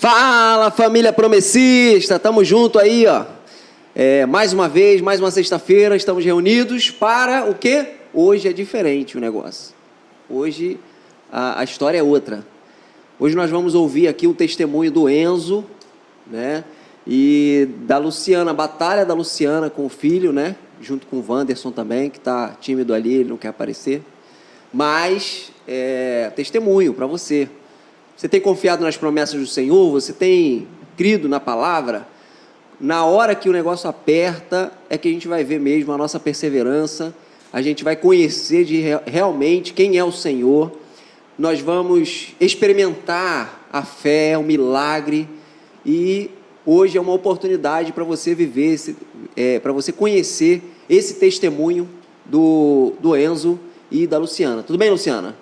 Fala, família promessista, tamo junto aí, ó. Mais uma vez, mais uma sexta-feira, estamos reunidos para o quê? Hoje é diferente o negócio. Hoje a história é outra. Hoje nós vamos ouvir aqui o testemunho do Enzo, né? E da Luciana, a batalha da Luciana com o filho, né? Junto com o Wanderson também, que está tímido ali, ele não quer aparecer. Mas testemunho para você. Você tem confiado nas promessas do Senhor? Você tem crido na palavra? Na hora que o negócio aperta, é que a gente vai ver mesmo a nossa perseverança, a gente vai conhecer realmente quem é o Senhor, nós vamos experimentar a fé, o milagre, e hoje é uma oportunidade para você viver, para você conhecer esse testemunho do Enzo e da Luciana. Tudo bem, Luciana?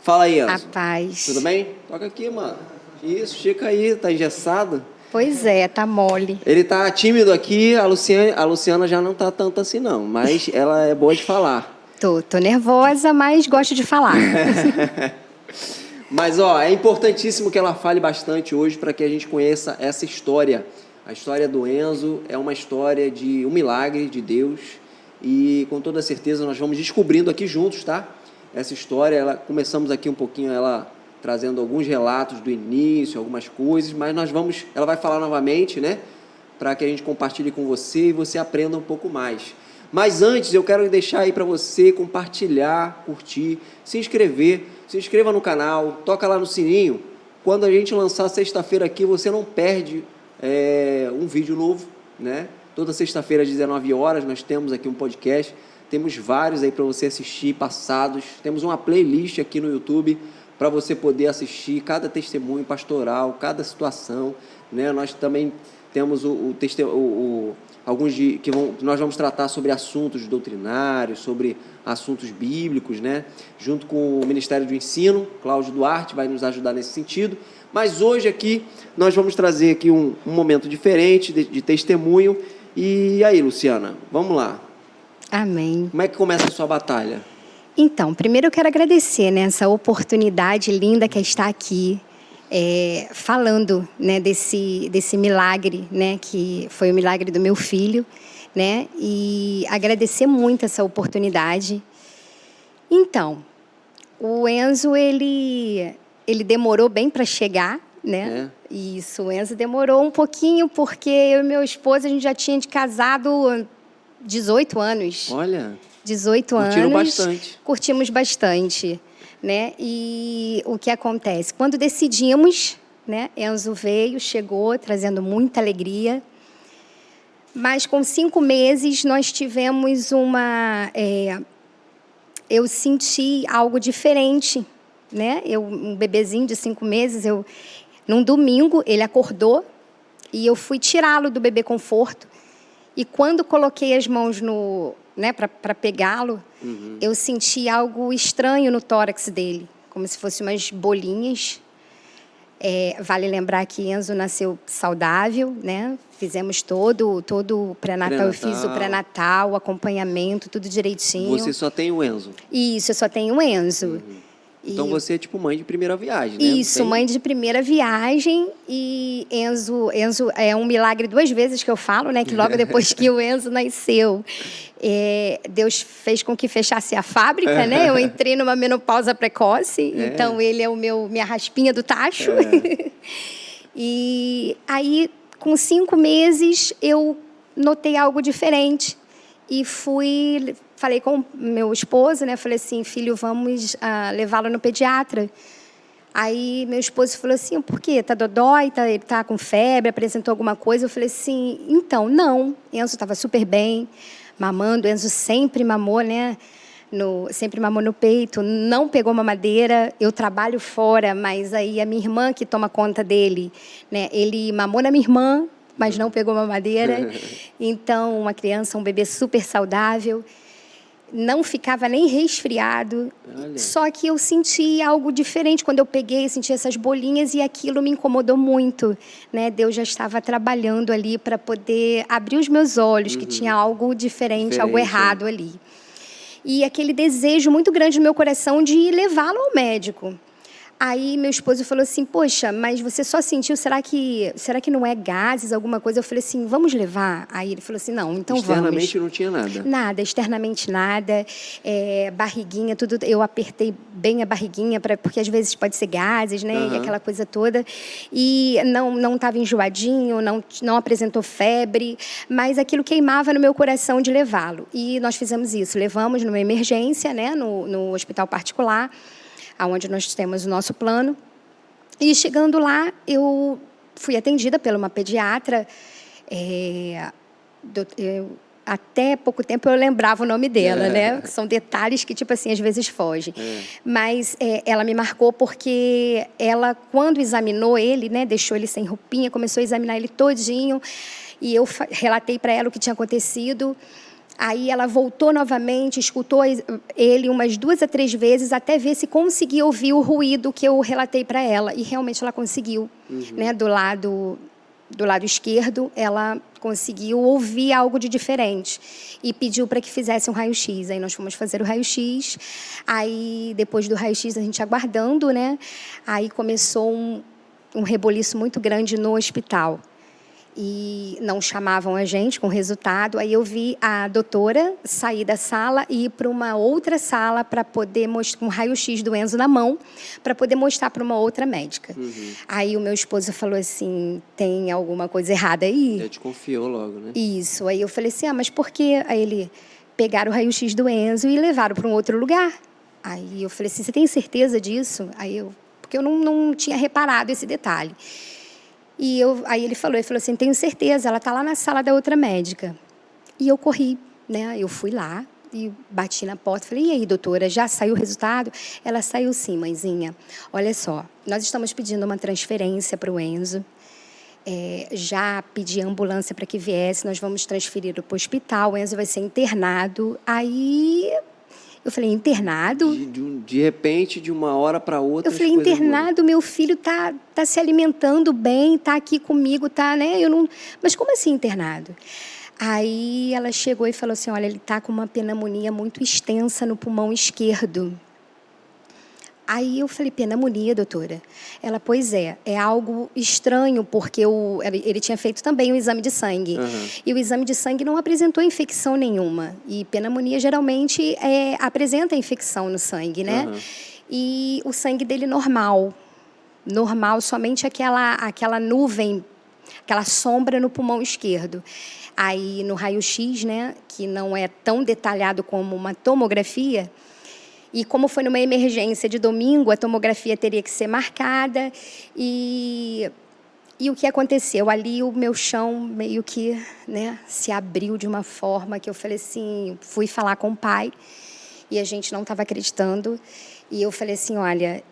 Fala aí, Enzo. A paz. Tudo bem? Toca aqui, mano. Isso, estica aí, tá engessado. Pois é, tá mole. Ele tá tímido aqui, a Luciana já não tá tanto assim não, mas ela é boa de falar. Tô nervosa, mas gosto de falar. Mas, ó, é importantíssimo que ela fale bastante hoje para que a gente conheça essa história. A história do Enzo é uma história de um milagre de Deus e com toda certeza nós vamos descobrindo aqui juntos, tá? Essa história, começamos aqui um pouquinho, ela trazendo alguns relatos do início, algumas coisas, mas ela vai falar novamente, né? Para que a gente compartilhe com você e você aprenda um pouco mais. Mas antes, eu quero deixar aí para você compartilhar, curtir, se inscreva no canal, toca lá no sininho. Quando a gente lançar sexta-feira aqui, você não perde um vídeo novo, né? Toda sexta-feira às 19 horas nós temos aqui um podcast. Temos vários aí para você assistir, passados. Temos uma playlist aqui no YouTube para você poder assistir cada testemunho pastoral, cada situação, né? Nós também temos alguns que nós vamos tratar sobre assuntos doutrinários, sobre assuntos bíblicos, né? Junto com o Ministério do Ensino, Cláudio Duarte vai nos ajudar nesse sentido. Mas hoje aqui nós vamos trazer aqui um momento diferente de testemunho. E aí, Luciana, vamos lá. Amém. Como é que começa a sua batalha? Então, primeiro eu quero agradecer, né, essa oportunidade linda que está aqui, falando, né, desse milagre, né, que foi o milagre do meu filho, né, e agradecer muito essa oportunidade. Então, o Enzo, ele demorou bem para chegar, né? Isso, o Enzo demorou um pouquinho, porque eu e meu esposo, a gente já tinha de casado 18 anos. Olha, 18 curtiram anos. bastante. Curtimos bastante, né? E o que acontece? Quando decidimos, né? Enzo veio, chegou, trazendo muita alegria. Mas com 5 meses nós tivemos eu senti algo diferente, né? Um bebezinho de 5 meses, num domingo ele acordou e eu fui tirá-lo do bebê conforto. E quando coloquei as mãos para pegá-lo, eu senti algo estranho no tórax dele, como se fossem umas bolinhas. Vale lembrar que Enzo nasceu saudável, né? Fizemos todo o pré-natal. Eu fiz o pré-natal, o acompanhamento, tudo direitinho. Você só tem o Enzo? Isso, eu só tenho o Enzo. Então você é tipo mãe de primeira viagem, né? Isso, mãe de primeira viagem. E Enzo é um milagre 2 vezes que eu falo, né? Que logo depois que o Enzo nasceu, Deus fez com que fechasse a fábrica, né? Eu entrei numa menopausa precoce, então ele é minha raspinha do tacho. E aí, com 5 meses, eu notei algo diferente. E falei com meu esposo, né? Falei assim, filho, vamos levá-lo no pediatra. Aí meu esposo falou assim, por quê? Tá dodói? Ele tá com febre? Apresentou alguma coisa? Eu falei assim, então, não. Enzo estava super bem, mamando. Enzo sempre mamou, né? Sempre mamou no peito, não pegou mamadeira. Eu trabalho fora, mas aí a minha irmã que toma conta dele, né? Ele mamou na minha irmã, mas não pegou mamadeira. Então, uma criança, um bebê super saudável, não ficava nem resfriado. Olha. Só que eu senti algo diferente quando eu peguei, senti essas bolinhas e aquilo me incomodou muito, né? Deus já estava trabalhando ali para poder abrir os meus olhos, que tinha algo diferente, algo errado ali. E aquele desejo muito grande no meu coração de levá-lo ao médico. Aí meu esposo falou assim, poxa, mas você só sentiu, será que não é gases, alguma coisa? Eu falei assim, vamos levar? Aí ele falou assim, não, então vamos. Externamente não tinha nada? Nada, externamente nada, barriguinha, tudo, eu apertei bem a barriguinha, porque às vezes pode ser gases, né, e aquela coisa toda, e não estava enjoadinho, não apresentou febre, mas aquilo queimava no meu coração de levá-lo. E nós fizemos isso, levamos numa emergência, né, no hospital particular, onde nós temos o nosso plano. E chegando lá, eu fui atendida por uma pediatra. Até pouco tempo eu lembrava o nome dela, né? São detalhes que, tipo assim, às vezes fogem. Mas ela me marcou porque ela, quando examinou ele, né, deixou ele sem roupinha, começou a examinar ele todinho, e eu relatei para ela o que tinha acontecido. Aí ela voltou novamente, escutou ele umas 2 a 3 vezes até ver se conseguia ouvir o ruído que eu relatei para ela. E realmente ela conseguiu, né? Do lado esquerdo, ela conseguiu ouvir algo de diferente e pediu para que fizesse um raio-x. Aí nós fomos fazer o raio-x. Aí depois do raio-x a gente aguardando, né? Aí começou um reboliço muito grande no hospital. E não chamavam a gente com resultado. Aí eu vi a doutora sair da sala e ir para uma outra sala para poder mostrar um raio-x do Enzo na mão, para poder mostrar para uma outra médica. Aí o meu esposo falou assim, tem alguma coisa errada aí? Já desconfiou logo, né? Isso. Aí eu falei assim, mas por quê? Aí ele, pegaram o raio-x do Enzo e levaram para um outro lugar. Aí eu falei assim, você tem certeza disso? Porque eu não tinha reparado esse detalhe. Aí ele falou assim, tenho certeza, ela está lá na sala da outra médica. E eu corri, né? Eu fui lá e bati na porta, falei, e aí, doutora, já saiu o resultado? Ela saiu sim, mãezinha. Olha só, nós estamos pedindo uma transferência para o Enzo. Já pedi a ambulância para que viesse, nós vamos transferir para o hospital, o Enzo vai ser internado. Aí eu falei, internado? De repente, de uma hora para outra. Eu falei, internado, meu filho tá se alimentando bem, tá aqui comigo, tá, né? Mas como assim internado? Aí ela chegou e falou assim, olha, ele tá com uma pneumonia muito extensa no pulmão esquerdo. Aí eu falei, pneumonia, doutora? Ela, pois é algo estranho, porque ele tinha feito também um exame de sangue. E o exame de sangue não apresentou infecção nenhuma. E pneumonia geralmente apresenta infecção no sangue, né? E o sangue dele normal, somente aquela nuvem, aquela sombra no pulmão esquerdo. Aí no raio-x, né, que não é tão detalhado como uma tomografia, e como foi numa emergência de domingo, a tomografia teria que ser marcada. E o que aconteceu? Ali o meu chão meio que, né, se abriu de uma forma que eu falei assim, fui falar com o pai e a gente não estava acreditando. E eu falei assim, olha,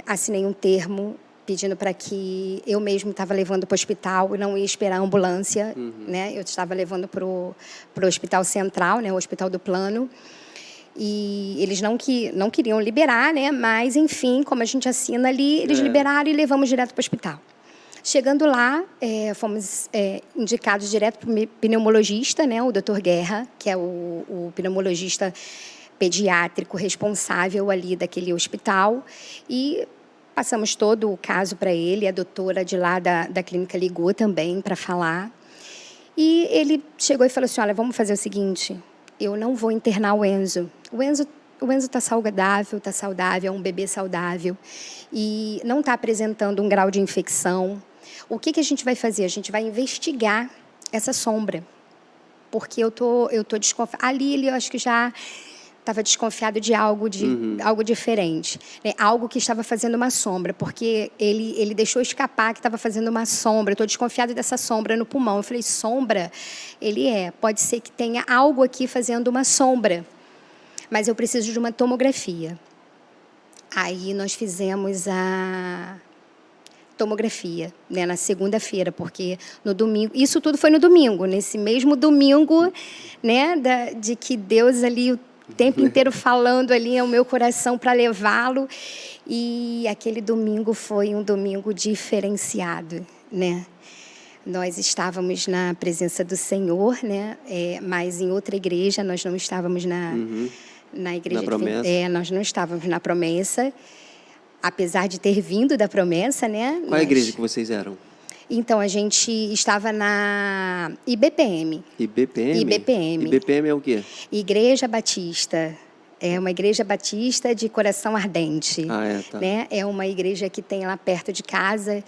assinei um termo pedindo para que eu mesmo estava levando para o hospital e não ia esperar a ambulância. Né? Eu estava levando para o hospital central, né, o hospital do plano. E eles não queriam liberar, né? Mas, enfim, como a gente assina ali, eles liberaram e levamos direto para o hospital. Chegando lá, fomos indicados direto para o pneumologista, né? O Dr. Guerra, que é o pneumologista pediátrico responsável ali daquele hospital. E passamos todo o caso para ele. A doutora de lá da clínica ligou também para falar. E ele chegou e falou assim, olha, vamos fazer o seguinte... Eu não vou internar o Enzo. O Enzo está saudável, é um bebê saudável e não está apresentando um grau de infecção. O que a gente vai fazer? A gente vai investigar essa sombra, porque eu tô desconfiada. Ali ele, eu acho que já estava desconfiado de algo diferente, né? Algo que estava fazendo uma sombra, porque ele deixou escapar que estava fazendo uma sombra. Eu estou desconfiado dessa sombra no pulmão. Eu falei, sombra? Pode ser que tenha algo aqui fazendo uma sombra, mas eu preciso de uma tomografia. Aí nós fizemos a tomografia, né, na segunda-feira, porque no domingo, isso tudo foi no domingo, nesse mesmo domingo, né, de que Deus ali o tempo inteiro falando ali ao meu coração para levá-lo, e aquele domingo foi um domingo diferenciado, né? Nós estávamos na presença do Senhor, né? Mas em outra igreja, nós não estávamos na igreja. Na promessa. Nós não estávamos na promessa. apesar de ter vindo da promessa, né? Qual a igreja que vocês eram? Então, a gente estava na IBPM. IBPM? IBPM. IBPM é o quê? Igreja Batista. É uma igreja batista de coração ardente. Tá. Né? É uma igreja que tem lá perto de casa,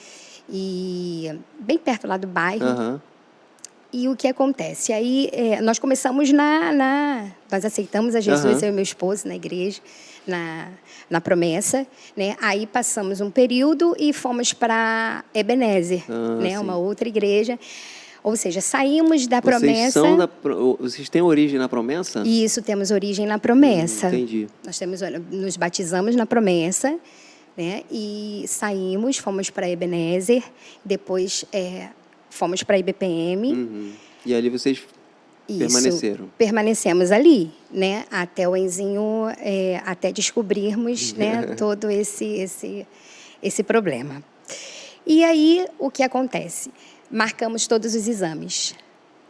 e bem perto lá do bairro. Aham. E o que acontece? Aí nós começamos nós aceitamos a Jesus, eu e meu esposo, na igreja, na promessa, né? Aí passamos um período e fomos para Ebenezer, né? Sim. Uma outra igreja. Ou seja, saímos da promessa. Vocês têm origem na promessa? Isso, temos origem na promessa. Entendi. Nós nos batizamos na promessa, né? E saímos, fomos para Ebenezer, depois fomos para a IBPM. E ali vocês permaneceram? Permanecemos ali, né? Até o Enzinho, até descobrirmos, né? Todo esse problema. E aí, o que acontece? Marcamos todos os exames,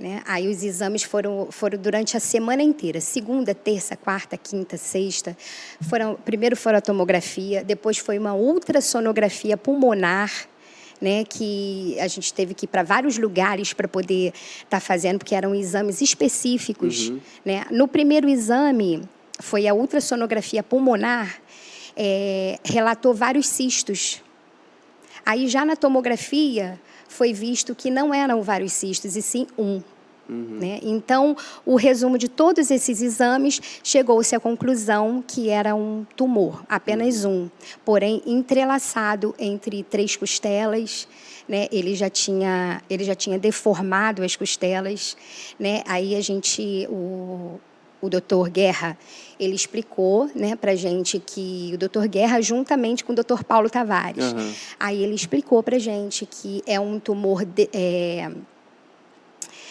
né? Aí os exames foram durante a semana inteira. Segunda, terça, quarta, quinta, sexta. Primeiro foi a tomografia, depois foi uma ultrassonografia pulmonar, né, que a gente teve que ir para vários lugares para poder estar fazendo, porque eram exames específicos. Né? No primeiro exame, foi a ultrassonografia pulmonar, relatou vários cistos. Aí, já na tomografia, foi visto que não eram vários cistos, e sim um. Né? Então, o resumo de todos esses exames, chegou-se à conclusão que era um tumor, apenas um, porém entrelaçado entre 3 costelas, né? Ele já tinha deformado as costelas, né? Aí o doutor Guerra, ele explicou, né, para a gente que o doutor Guerra, juntamente com o doutor Paulo Tavares, aí ele explicou para a gente que é um tumor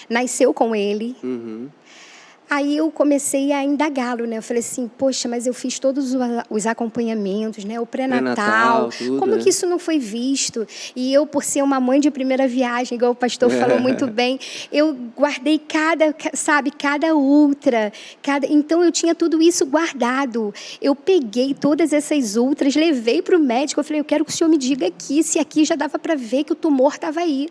nasceu com ele. Aí eu comecei a indagá-lo, né? Eu falei assim, poxa, mas eu fiz todos os acompanhamentos, né? O pré-natal, como que isso não foi visto? E eu, por ser uma mãe de primeira viagem, igual o pastor falou muito bem, eu guardei cada ultra, então eu tinha tudo isso guardado. Eu peguei todas essas ultras, levei para o médico, eu falei, eu quero que o senhor me diga aqui, se aqui já dava para ver que o tumor estava aí.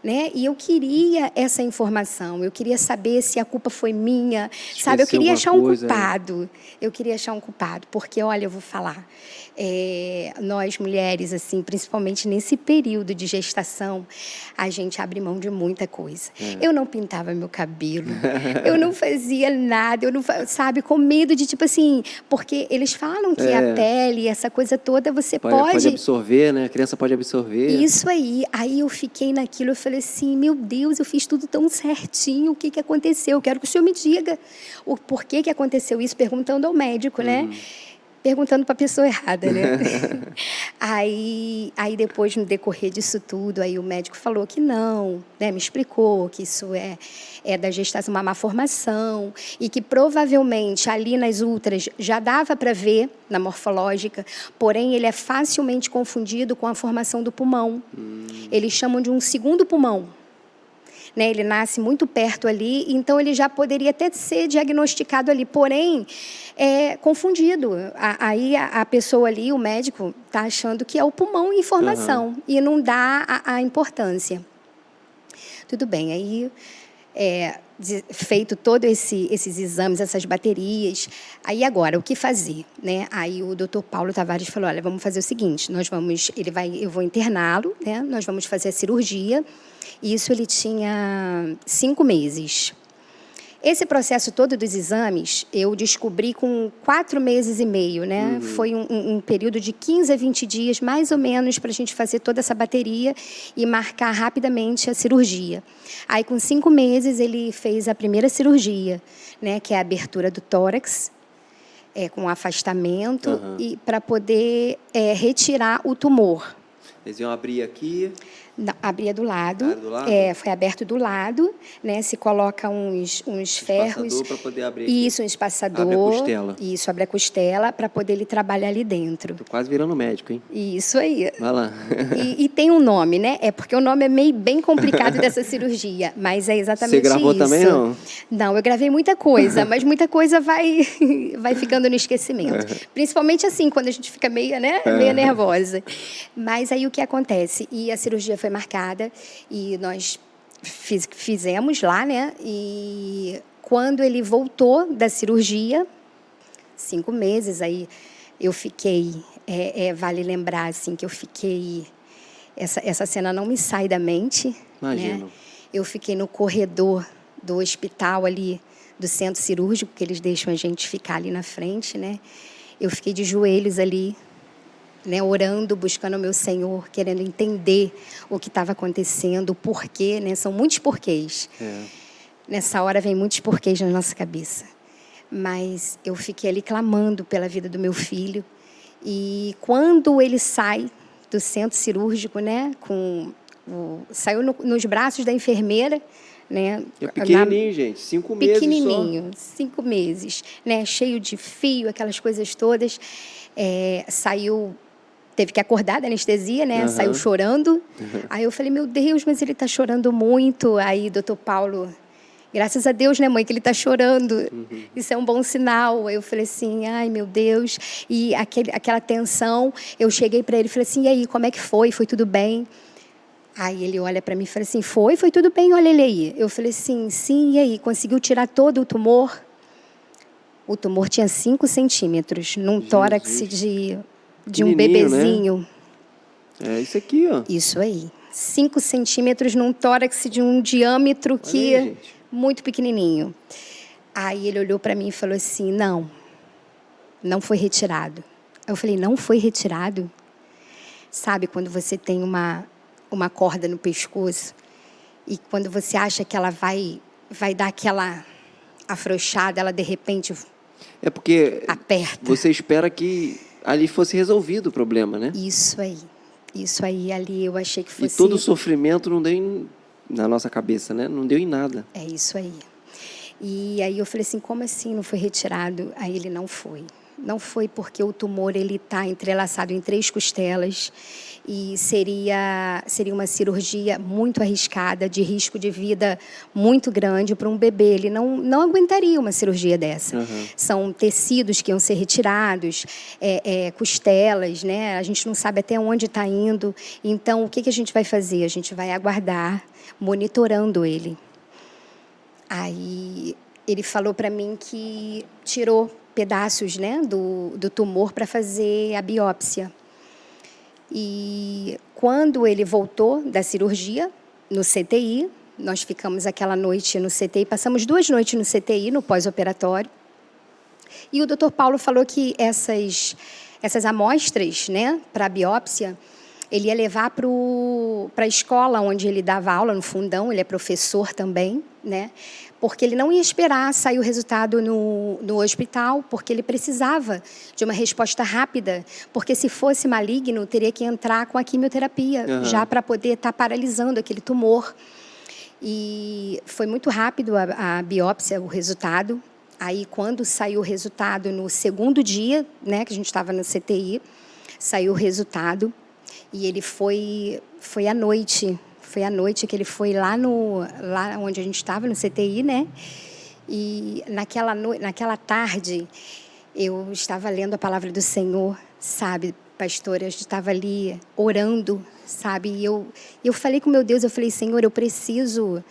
Né? E eu queria essa informação, eu queria saber se a culpa foi minha, sabe? Eu queria achar um culpado. Eu queria achar um culpado, porque, olha, eu vou falar, nós mulheres, assim, principalmente nesse período de gestação, a gente abre mão de muita coisa. Eu não pintava meu cabelo, eu não fazia nada, eu não, sabe, com medo de, tipo assim, porque eles falam que a pele, essa coisa toda, você pode absorver, né? A criança pode absorver. Isso aí. Aí eu fiquei naquilo, eu falei assim, meu Deus, eu fiz tudo tão certinho, o que aconteceu? Eu quero que o senhor me diga o porquê que aconteceu isso, perguntando ao médico, né? Perguntando para a pessoa errada, né? Aí depois, no decorrer disso tudo, aí o médico falou que não, né? Me explicou que isso é da gestação, uma má formação, e que provavelmente ali nas ultras já dava para ver na morfológica, porém ele é facilmente confundido com a formação do pulmão. Eles chamam de um segundo pulmão. Né, ele nasce muito perto ali, então ele já poderia até ser diagnosticado ali, porém, confundido. Aí a pessoa ali, o médico, está achando que é o pulmão em formação, e não dá a importância. Tudo bem, aí, feito todos esses exames, essas baterias, aí agora, o que fazer? Né? Aí o doutor Paulo Tavares falou, olha, vamos fazer o seguinte, eu vou interná-lo, né? Nós vamos fazer a cirurgia. Isso ele tinha 5 meses. Esse processo todo dos exames, eu descobri com 4 meses e meio, né? Foi um período de 15 a 20 dias, mais ou menos, para a gente fazer toda essa bateria e marcar rapidamente a cirurgia. Aí, com 5 meses, ele fez a primeira cirurgia, né? Que é a abertura do tórax, com afastamento, e para poder retirar o tumor. Eles iam abrir aqui? Não, abria do lado. Ah, do lado? Foi aberto do lado, né? Se coloca uns ferros. Espaçador para poder abrir aqui. Isso, um espaçador. Abre a costela. Isso, abre a costela para poder ele trabalhar ali dentro. Tô quase virando médico, hein? Isso aí. Vai lá. E tem um nome, né? É porque o nome é meio bem complicado dessa cirurgia, mas é exatamente isso. Você gravou também, não? Não, eu gravei muita coisa, mas muita coisa vai ficando no esquecimento. Principalmente assim, quando a gente fica meio nervosa. Mas aí o que acontece? E a cirurgia foi marcada e nós fizemos lá, né? E quando ele voltou da cirurgia, 5 meses, aí eu fiquei... vale lembrar, assim, que eu fiquei... Essa cena não me sai da mente. Imagino. Né? Eu fiquei no corredor do hospital ali, do centro cirúrgico, que eles deixam a gente ficar ali na frente, né? Eu fiquei de joelhos ali, né, orando, buscando o meu Senhor, querendo entender o que estava acontecendo, o porquê, né? São muitos porquês. Nessa hora vem muitos porquês na nossa cabeça. Mas eu fiquei ali clamando pela vida do meu filho. E quando ele sai do centro cirúrgico, né, saiu nos braços da enfermeira, né? É pequenininho, gente. 5 meses pequenininho, 5 meses, né? Cheio de fio, aquelas coisas todas. Saiu, teve que acordar da anestesia, né? Saiu chorando. Aí eu falei, meu Deus, mas ele está chorando muito. Aí o doutor Paulo, graças a Deus, né, mãe, que ele está chorando. Isso é um bom sinal. Aí eu falei assim, ai, meu Deus. E aquela tensão, eu cheguei para ele e falei assim, e aí, como é que foi? Foi tudo bem? Aí ele olha para mim e fala assim, foi tudo bem, olha ele aí. Eu falei assim, sim, e aí, conseguiu tirar todo o tumor? O tumor tinha 5 centímetros, num tórax de um bebezinho. Né? É isso aqui, ó. Isso aí. 5 centímetros num tórax de um diâmetro que aí, muito pequenininho. Aí ele olhou para mim e falou assim, não foi retirado. Eu falei, não foi retirado? Sabe quando você tem uma corda no pescoço e quando você acha que ela vai dar aquela afrouxada, ela de repente é porque aperta. Você espera que ali fosse resolvido o problema, né? Isso aí, ali eu achei que fosse... E todo o sofrimento não deu na nossa cabeça, né? Não deu em nada. É isso aí. E aí eu falei assim, como assim não foi retirado? Aí ele não foi. Não foi porque o tumor ele está entrelaçado em 3 costelas e seria uma cirurgia muito arriscada, de risco de vida muito grande para um bebê. Ele não aguentaria uma cirurgia dessa. São tecidos que iam ser retirados, costelas, né? A gente não sabe até onde está indo. Então, o que a gente vai fazer? A gente vai aguardar, monitorando ele. Aí ele falou para mim que tirou pedaços, né, do tumor para fazer a biópsia. E quando ele voltou da cirurgia, no CTI, nós ficamos aquela noite no CTI, passamos 2 noites no CTI, no pós-operatório, e o doutor Paulo falou que essas amostras, né, para a biópsia, ele ia levar para a escola onde ele dava aula, no fundão, ele é professor também, né? Porque ele não ia esperar sair o resultado no hospital, porque ele precisava de uma resposta rápida, porque se fosse maligno, teria que entrar com a quimioterapia, já para poder estar paralisando aquele tumor. E foi muito rápido a biópsia, o resultado. Aí, quando saiu o resultado no 2º dia, né, que a gente estava no CTI, saiu o resultado, e ele foi à noite. Foi à noite que ele foi lá onde a gente estava, no CTI, né? E naquela tarde, eu estava lendo a palavra do Senhor, sabe, pastora? Eu estava ali orando, sabe? E eu falei com meu Deus, eu falei, Senhor, eu preciso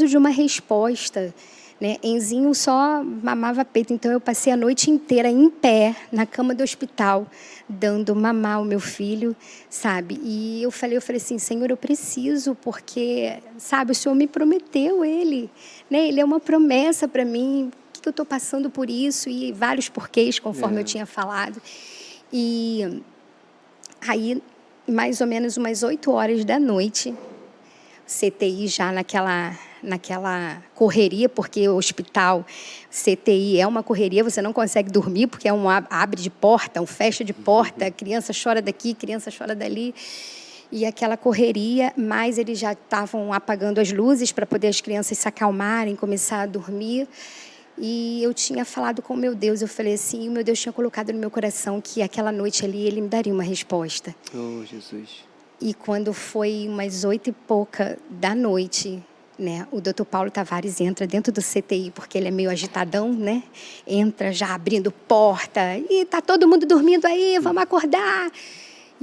de uma resposta, né? Enzinho só mamava peito, então eu passei a noite inteira em pé, na cama do hospital, dando mamar ao meu filho, sabe? E eu falei assim, Senhor, eu preciso, porque, sabe, o Senhor me prometeu ele, né? Ele é uma promessa para mim, que eu estou passando por isso, e vários porquês, conforme eu tinha falado. E aí, mais ou menos umas 8 horas da noite, CTI já naquela correria, porque o hospital CTI é uma correria, você não consegue dormir, porque é um abre de porta, um fecha de porta, criança chora daqui, criança chora dali. E aquela correria, mas eles já estavam apagando as luzes para poder as crianças se acalmarem, começar a dormir. E eu tinha falado com o meu Deus, eu falei assim, o meu Deus tinha colocado no meu coração que aquela noite ali ele me daria uma resposta. Oh, Jesus. E quando foi umas 8 e pouca da noite, né, o Dr. Paulo Tavares entra dentro do CTI, porque ele é meio agitadão, né? Entra já abrindo porta, e tá todo mundo dormindo aí, vamos acordar.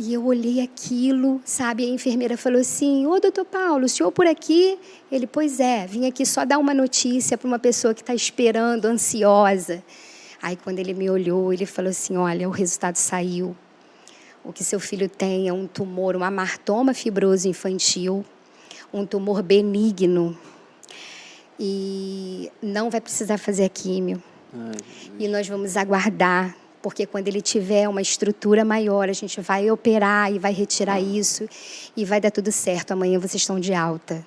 E eu olhei aquilo, sabe? A enfermeira falou assim, ô, doutor Paulo, o senhor por aqui? Ele, pois é, vim aqui só dar uma notícia para uma pessoa que está esperando, ansiosa. Aí, quando ele me olhou, ele falou assim, olha, o resultado saiu. O que seu filho tem é um tumor, um amartoma fibroso infantil, um tumor benigno. E não vai precisar fazer a químio. E nós vamos aguardar, porque quando ele tiver uma estrutura maior, a gente vai operar e vai retirar isso e vai dar tudo certo. Amanhã vocês estão de alta.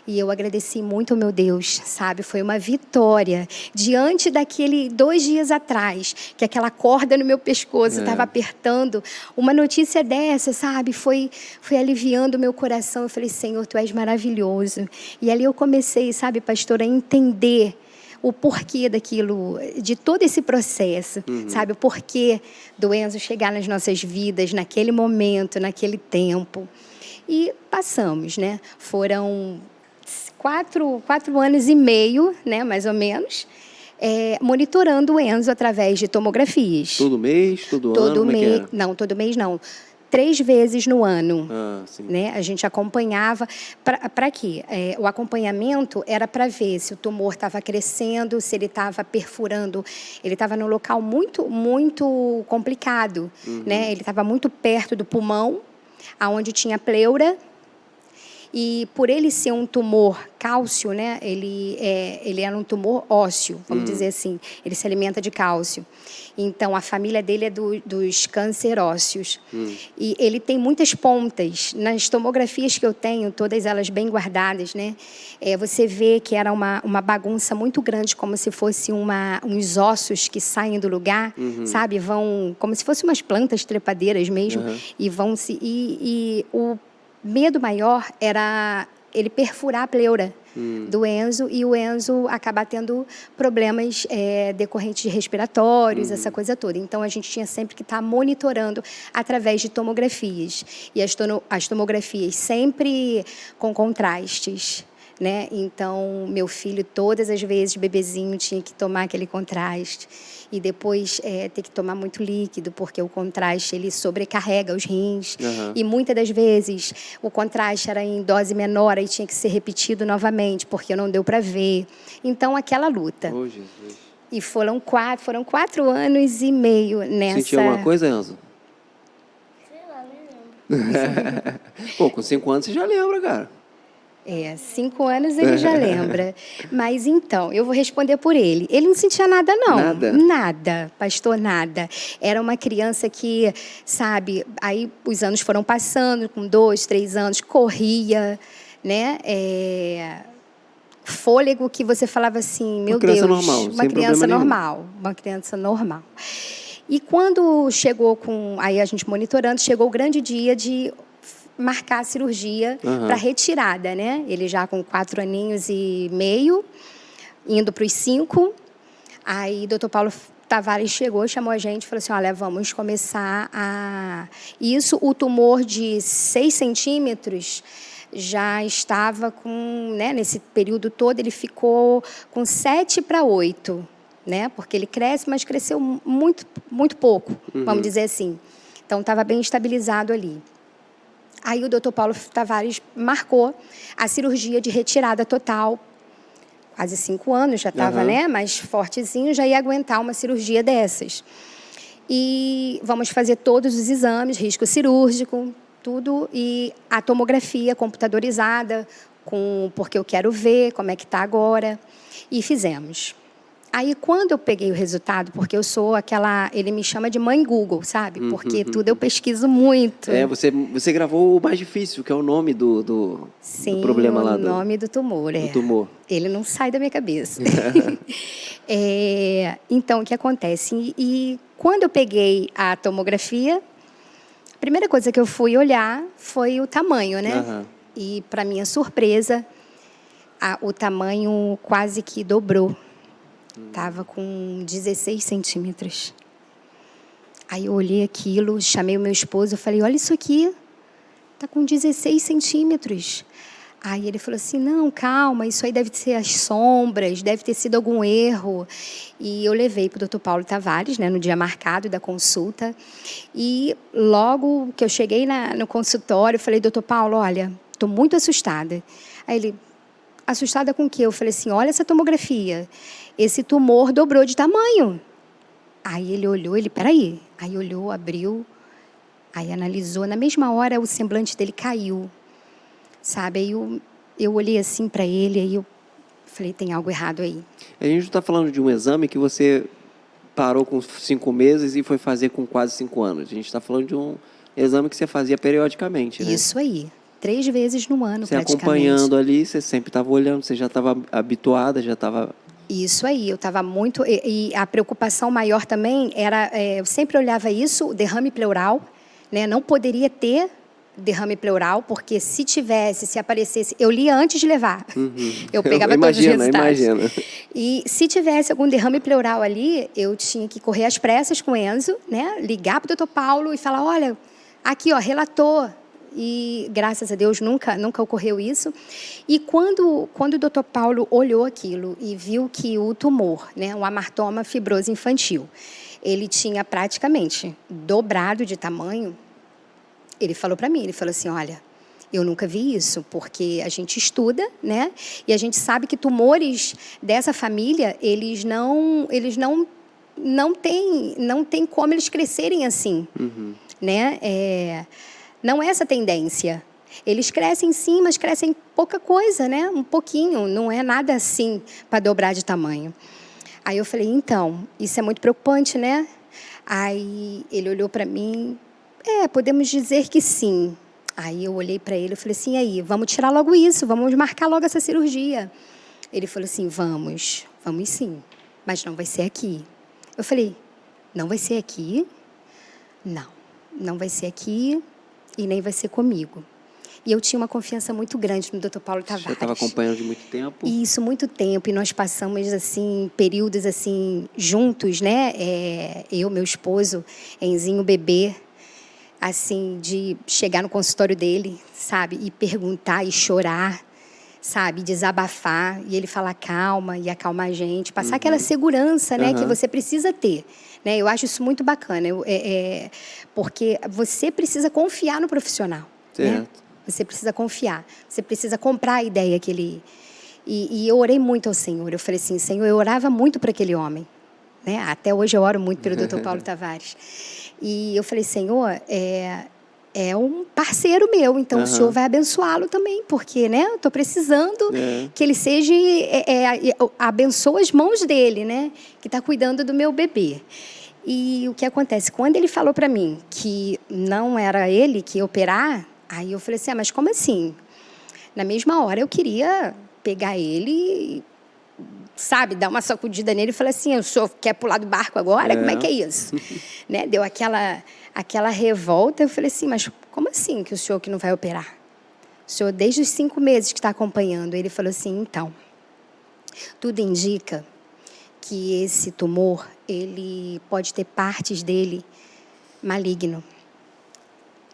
E eu agradeci muito ao meu Deus, sabe? Foi uma vitória diante daquele 2 dias atrás, que aquela corda no meu pescoço estava apertando. Uma notícia dessa, sabe? Foi aliviando o meu coração. Eu falei, Senhor, Tu és maravilhoso. E ali eu comecei, sabe, pastor, a entender o porquê daquilo, de todo esse processo, sabe? O porquê do Enzo chegar nas nossas vidas, naquele momento, naquele tempo. E passamos, né? Foram 4 anos e meio, né, mais ou menos, monitorando o Enzo através de tomografias. Todo mês, todo ano? Como é que era? Não, todo mês não. 3 vezes no ano. Sim. Né? A gente acompanhava. Para quê? O acompanhamento era para ver se o tumor estava crescendo, se ele estava perfurando. Ele estava num local muito, muito complicado. Né? Ele estava muito perto do pulmão, aonde tinha pleura. E por ele ser um tumor cálcio, né, ele era um tumor ósseo, vamos dizer assim. Ele se alimenta de cálcio. Então, a família dele é dos câncer ósseos. E ele tem muitas pontas. Nas tomografias que eu tenho, todas elas bem guardadas, né, você vê que era uma bagunça muito grande, como se fosse uns ossos que saem do lugar, sabe? Vão, como se fossem umas plantas trepadeiras mesmo, e vão se... E o medo maior era ele perfurar a pleura do Enzo e o Enzo acabar tendo problemas decorrentes respiratórios, essa coisa toda. Então, a gente tinha sempre que estar monitorando através de tomografias. E as tomografias sempre com contrastes. Né? Então, meu filho, todas as vezes, bebezinho, tinha que tomar aquele contraste. E depois ter que tomar muito líquido, porque o contraste ele sobrecarrega os rins. E muitas das vezes o contraste era em dose menor e tinha que ser repetido novamente, porque não deu para ver. Então, aquela luta. Oh, Jesus. E foram 4 anos e meio nessa... Sentiu alguma coisa, Enzo? Sei lá, nem lembro. Pô, com 5 anos você já lembra, cara. 5 anos ele já lembra. Mas, então, eu vou responder por ele. Ele não sentia nada, não. Nada? Nada, pastor, nada. Era uma criança que, sabe, aí os anos foram passando, com 2, 3 anos, corria, né? Fôlego que você falava assim, meu Deus. Uma criança normal, uma criança normal. Uma criança normal. E quando chegou aí a gente monitorando, chegou o grande dia de marcar a cirurgia para retirada, né? Ele já com 4 aninhos e meio, indo para os 5. Aí o doutor Paulo Tavares chegou, chamou a gente e falou assim, olha, vamos começar a... Isso, o tumor de 6 centímetros já estava com, né, nesse período todo, ele ficou com 7 para 8, né? Porque ele cresce, mas cresceu muito, muito pouco, vamos dizer assim. Então, estava bem estabilizado ali. Aí o doutor Paulo Tavares marcou a cirurgia de retirada total. Quase 5 anos, já estava, né, mais fortezinho, já ia aguentar uma cirurgia dessas. E vamos fazer todos os exames, risco cirúrgico, tudo, e a tomografia computadorizada, porque eu quero ver como é que está agora. E fizemos. Aí, quando eu peguei o resultado, porque eu sou aquela... Ele me chama de mãe Google, sabe? Porque tudo eu pesquiso muito. Você gravou o mais difícil, que é o nome do problema lá. Sim, o nome do tumor, do tumor. Ele não sai da minha cabeça. Então, o que acontece? E quando eu peguei a tomografia, A primeira coisa que eu fui olhar foi o tamanho, né? Aham. E, para minha surpresa, o tamanho quase que dobrou. Estava com 16 centímetros. Aí eu olhei aquilo, chamei o meu esposo, eu falei, olha isso aqui, está com 16 centímetros. Aí ele falou assim, não, calma, isso aí deve ser as sombras, deve ter sido algum erro. E eu levei para o Dr. Paulo Tavares, né, no dia marcado da consulta. E logo que eu cheguei no consultório, eu falei, Dr. Paulo, olha, estou muito assustada. Aí ele, assustada com o quê? Eu falei assim, olha essa tomografia, esse tumor dobrou de tamanho. Aí ele olhou, peraí. Aí olhou, abriu, aí analisou. Na mesma hora, o semblante dele caiu. Sabe, aí eu olhei assim para ele, aí eu falei, tem algo errado aí. A gente não está falando de um exame que você parou com 5 meses e foi fazer com quase 5 anos. A gente está falando de um exame que você fazia periodicamente, né? Isso aí, 3 vezes no ano, você praticamente. Acompanhando ali, você sempre estava olhando, você já estava habituada, já estava... Isso aí, eu estava muito... E a preocupação maior também era... eu sempre olhava isso, o derrame pleural, né? Não poderia ter derrame pleural, porque se tivesse, se aparecesse... Eu lia antes de levar. Eu pegava todos os resultados. Imagina. E se tivesse algum derrame pleural ali, eu tinha que correr às pressas com o Enzo, né? Ligar para o Dr. Paulo e falar, olha, aqui, ó, relator. E, graças a Deus, nunca ocorreu isso. E quando o Dr. Paulo olhou aquilo e viu que o tumor, né, um amartoma fibroso infantil, ele tinha praticamente dobrado de tamanho, ele falou para mim, ele falou assim, olha, eu nunca vi isso, porque a gente estuda, né, e a gente sabe que tumores dessa família, eles não têm como eles crescerem assim, né, não é essa tendência. Eles crescem sim, mas crescem pouca coisa, né? Um pouquinho, não é nada assim para dobrar de tamanho. Aí eu falei, então, isso é muito preocupante, né? Aí ele olhou para mim, podemos dizer que sim. Aí eu olhei para ele e falei assim, aí, vamos tirar logo isso, vamos marcar logo essa cirurgia. Ele falou assim, vamos sim, mas não vai ser aqui. Eu falei, não vai ser aqui? Não vai ser aqui. E nem vai ser comigo. E eu tinha uma confiança muito grande no Dr. Paulo Tavares. Você estava acompanhando de muito tempo? Isso, muito tempo. E nós passamos, assim, períodos, assim, juntos, né? Eu, meu esposo, Enzinho, bebê, assim, de chegar no consultório dele, sabe? E perguntar e chorar, sabe? Desabafar. E ele falar calma e acalmar a gente. Passar aquela segurança, né? Que você precisa ter. Né? Eu acho isso muito bacana, porque você precisa confiar no profissional. Certo. Né? Você precisa confiar, você precisa comprar a ideia que ele... E eu orei muito ao Senhor, eu falei assim, Senhor, eu orava muito para aquele homem. Né? Até hoje eu oro muito pelo Dr. Paulo Tavares. E eu falei, Senhor, é um parceiro meu, então o Senhor vai abençoá-lo também, porque, né, eu estou precisando que ele seja, abençoe as mãos dele, né, que está cuidando do meu bebê. E o que acontece? Quando ele falou para mim que não era ele que ia operar, aí eu falei assim, mas como assim? Na mesma hora eu queria pegar ele e, sabe, dar uma sacudida nele e falar assim, o senhor quer pular do barco agora? Como é que é isso? Né? Deu aquela revolta, eu falei assim, mas como assim que o senhor que não vai operar? O senhor, desde os 5 meses que está acompanhando, ele falou assim, então, tudo indica que esse tumor, ele pode ter partes dele maligno.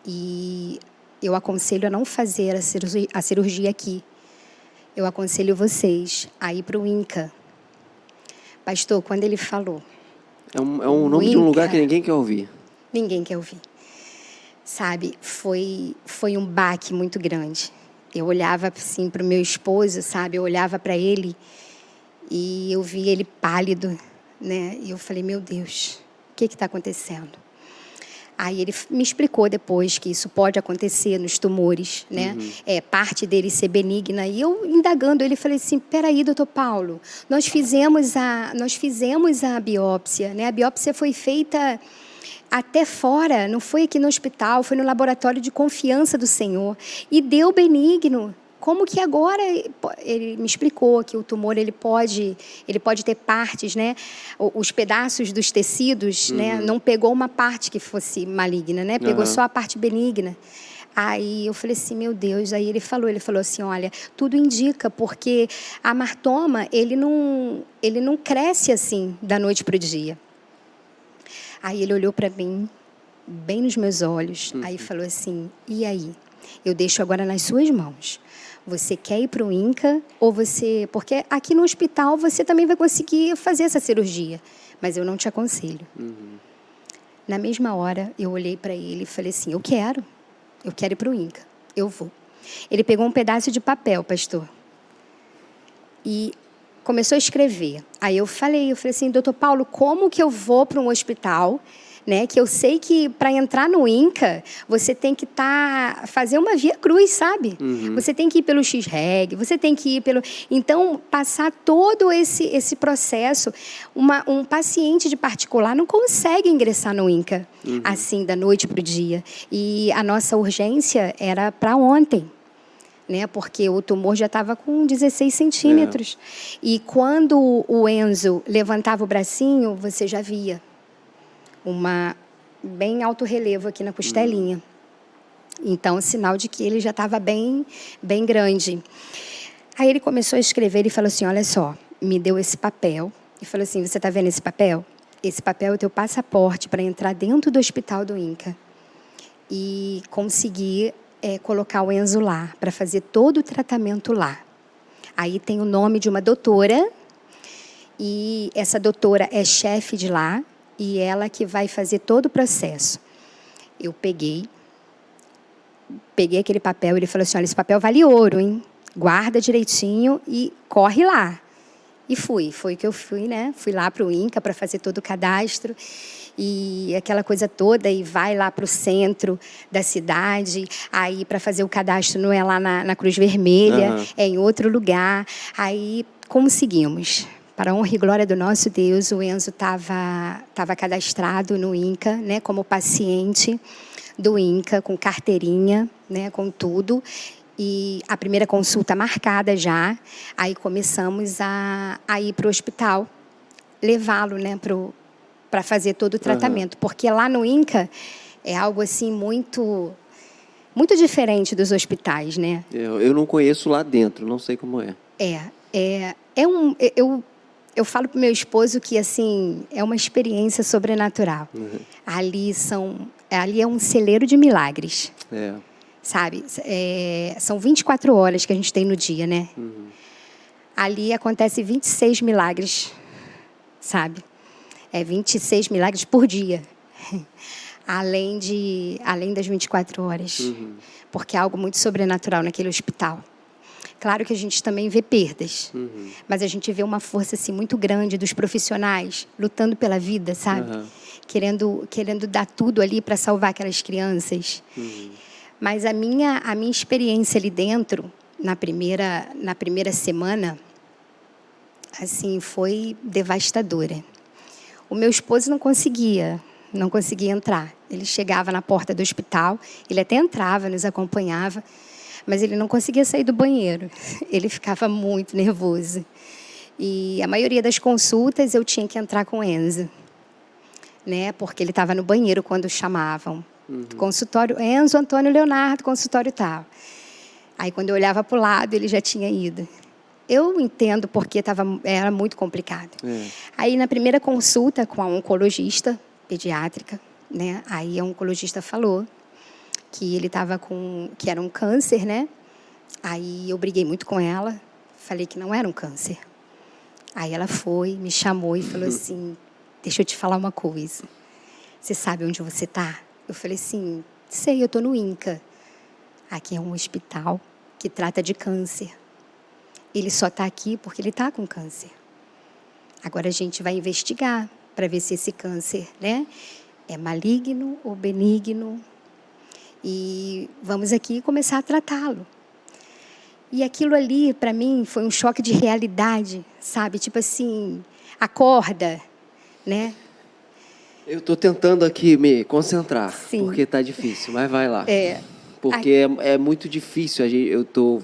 E eu aconselho a não fazer a cirurgia aqui. Eu aconselho vocês a ir para o INCA. Pastor, quando ele falou... É um nome de um lugar que ninguém quer ouvir. Ninguém quer ouvir. Sabe, foi um baque muito grande. Eu olhava assim para o meu esposo, sabe? Eu olhava para ele e eu vi ele pálido, né? E eu falei, meu Deus, o que está acontecendo? Aí ele me explicou depois que isso pode acontecer nos tumores, né? Parte dele ser benigna. E eu, indagando ele, falei assim, peraí, doutor Paulo, nós fizemos a biópsia, né? A biópsia foi feita até fora, não foi aqui no hospital, foi no laboratório de confiança do Senhor. E deu benigno. como que agora ele me explicou que o tumor ele pode ter partes, né? Os pedaços dos tecidos, né? Não pegou uma parte que fosse maligna, né? Pegou só a parte benigna. Aí eu falei assim, meu Deus. Aí ele falou assim, olha, tudo indica, porque a martoma ele não cresce assim da noite para o dia. Aí ele olhou para mim, bem nos meus olhos, aí falou assim, e aí? Eu deixo agora nas suas mãos. Você quer ir para o INCA ou você... Porque aqui no hospital você também vai conseguir fazer essa cirurgia, mas eu não te aconselho. Na mesma hora, eu olhei para ele e falei assim, eu quero ir para o INCA, eu vou. Ele pegou um pedaço de papel, pastor, e começou a escrever. Aí eu falei assim, doutor Paulo, como que eu vou para um hospital, né, que eu sei que para entrar no INCA, você tem que fazer uma via cruz, sabe? Você tem que ir pelo X-Reg, você tem que ir pelo... Então, passar todo esse processo, um paciente de particular não consegue ingressar no INCA, assim, da noite para o dia. E a nossa urgência era para ontem, né? Porque o tumor já estava com 16 centímetros. E quando o Enzo levantava o bracinho, você já via bem alto relevo aqui na costelinha. Então, sinal de que ele já estava bem grande. Aí ele começou a escrever e falou assim, olha só, me deu esse papel. E falou assim, você está vendo esse papel? Esse papel é o teu passaporte para entrar dentro do hospital do INCA. E conseguir colocar o Enzo lá, para fazer todo o tratamento lá. Aí tem o nome de uma doutora, e essa doutora é chefe de lá, e ela que vai fazer todo o processo. Eu peguei aquele papel, ele falou assim, olha, esse papel vale ouro, hein? Guarda direitinho e corre lá. E foi que eu fui, né? Fui lá para o INCA para fazer todo o cadastro e aquela coisa toda, e vai lá para o centro da cidade, aí para fazer o cadastro não é lá na Cruz Vermelha, é em outro lugar. Aí conseguimos. Para a honra e glória do nosso Deus, o Enzo estava cadastrado no INCA, né, como paciente do INCA, com carteirinha, né, com tudo. E a primeira consulta marcada já, aí começamos a ir para o hospital, levá-lo, né, para fazer todo o tratamento. Porque lá no INCA é algo assim muito diferente dos hospitais, né? Eu não conheço lá dentro, não sei como é. Eu falo para o meu esposo que assim é uma experiência sobrenatural. Ali é um celeiro de milagres. Sabe? São 24 horas que a gente tem no dia, né? Ali acontece 26 milagres, sabe? 26 milagres por dia. além das 24 horas. Porque é algo muito sobrenatural naquele hospital. Claro que a gente também vê perdas, mas a gente vê uma força assim, muito grande dos profissionais lutando pela vida, sabe? Querendo dar tudo ali para salvar aquelas crianças. Mas a minha experiência ali dentro, na primeira semana, assim, foi devastadora. O meu esposo não conseguia entrar. Ele chegava na porta do hospital, ele até entrava, nos acompanhava, mas ele não conseguia sair do banheiro. Ele ficava muito nervoso. E a maioria das consultas eu tinha que entrar com o Enzo, né? Porque ele estava no banheiro quando chamavam. Consultório Enzo Antônio Leonardo, consultório tal. Aí, quando eu olhava para o lado, ele já tinha ido. Eu entendo porque era muito complicado. Aí, na primeira consulta com a oncologista pediátrica, né? Aí a oncologista falou que ele estava que era um câncer, né? Aí eu briguei muito com ela, falei que não era um câncer. Aí ela foi, me chamou e falou assim, deixa eu te falar uma coisa. Você sabe onde você está? Eu falei assim, sei, eu estou no INCA. Aqui é um hospital que trata de câncer. Ele só está aqui porque ele está com câncer. Agora a gente vai investigar para ver se esse câncer, né, é maligno ou benigno. E vamos aqui começar a tratá-lo. E aquilo ali, para mim, foi um choque de realidade, sabe? Tipo assim, acorda, né? Eu estou tentando aqui me concentrar, Sim. porque está difícil, mas vai lá. Porque é muito difícil. Eu tô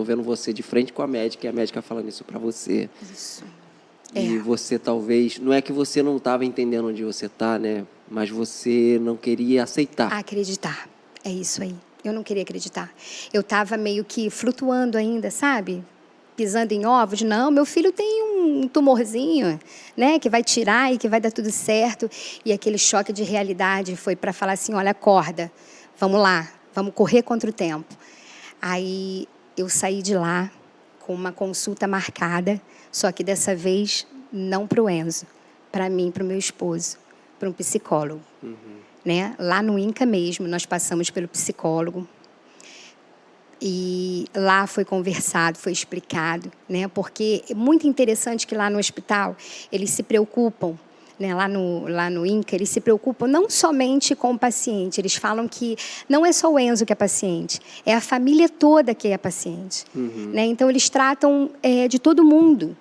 vendo você de frente com a médica, e a médica falando isso para você. Isso. E você talvez... Não é que você não estava entendendo onde você está, né? Mas você não queria aceitar. Acreditar. É isso aí. Eu não queria acreditar. Eu estava meio que flutuando ainda, sabe? Pisando em ovos. Não, meu filho tem um tumorzinho, né? Que vai tirar e que vai dar tudo certo. E aquele choque de realidade foi para falar assim, olha, acorda. Vamos lá. Vamos correr contra o tempo. Aí eu saí de lá com uma consulta marcada, só que dessa vez não para o Enzo, para mim, para o meu esposo, para um psicólogo. Né? Lá no INCA mesmo, nós passamos pelo psicólogo. E lá foi conversado, foi explicado, né? Porque é muito interessante que lá no hospital eles se preocupam, né? Lá no INCA, eles se preocupam não somente com o paciente, eles falam que não é só o Enzo que é paciente, é a família toda que é paciente. Né? Então, eles tratam de todo mundo,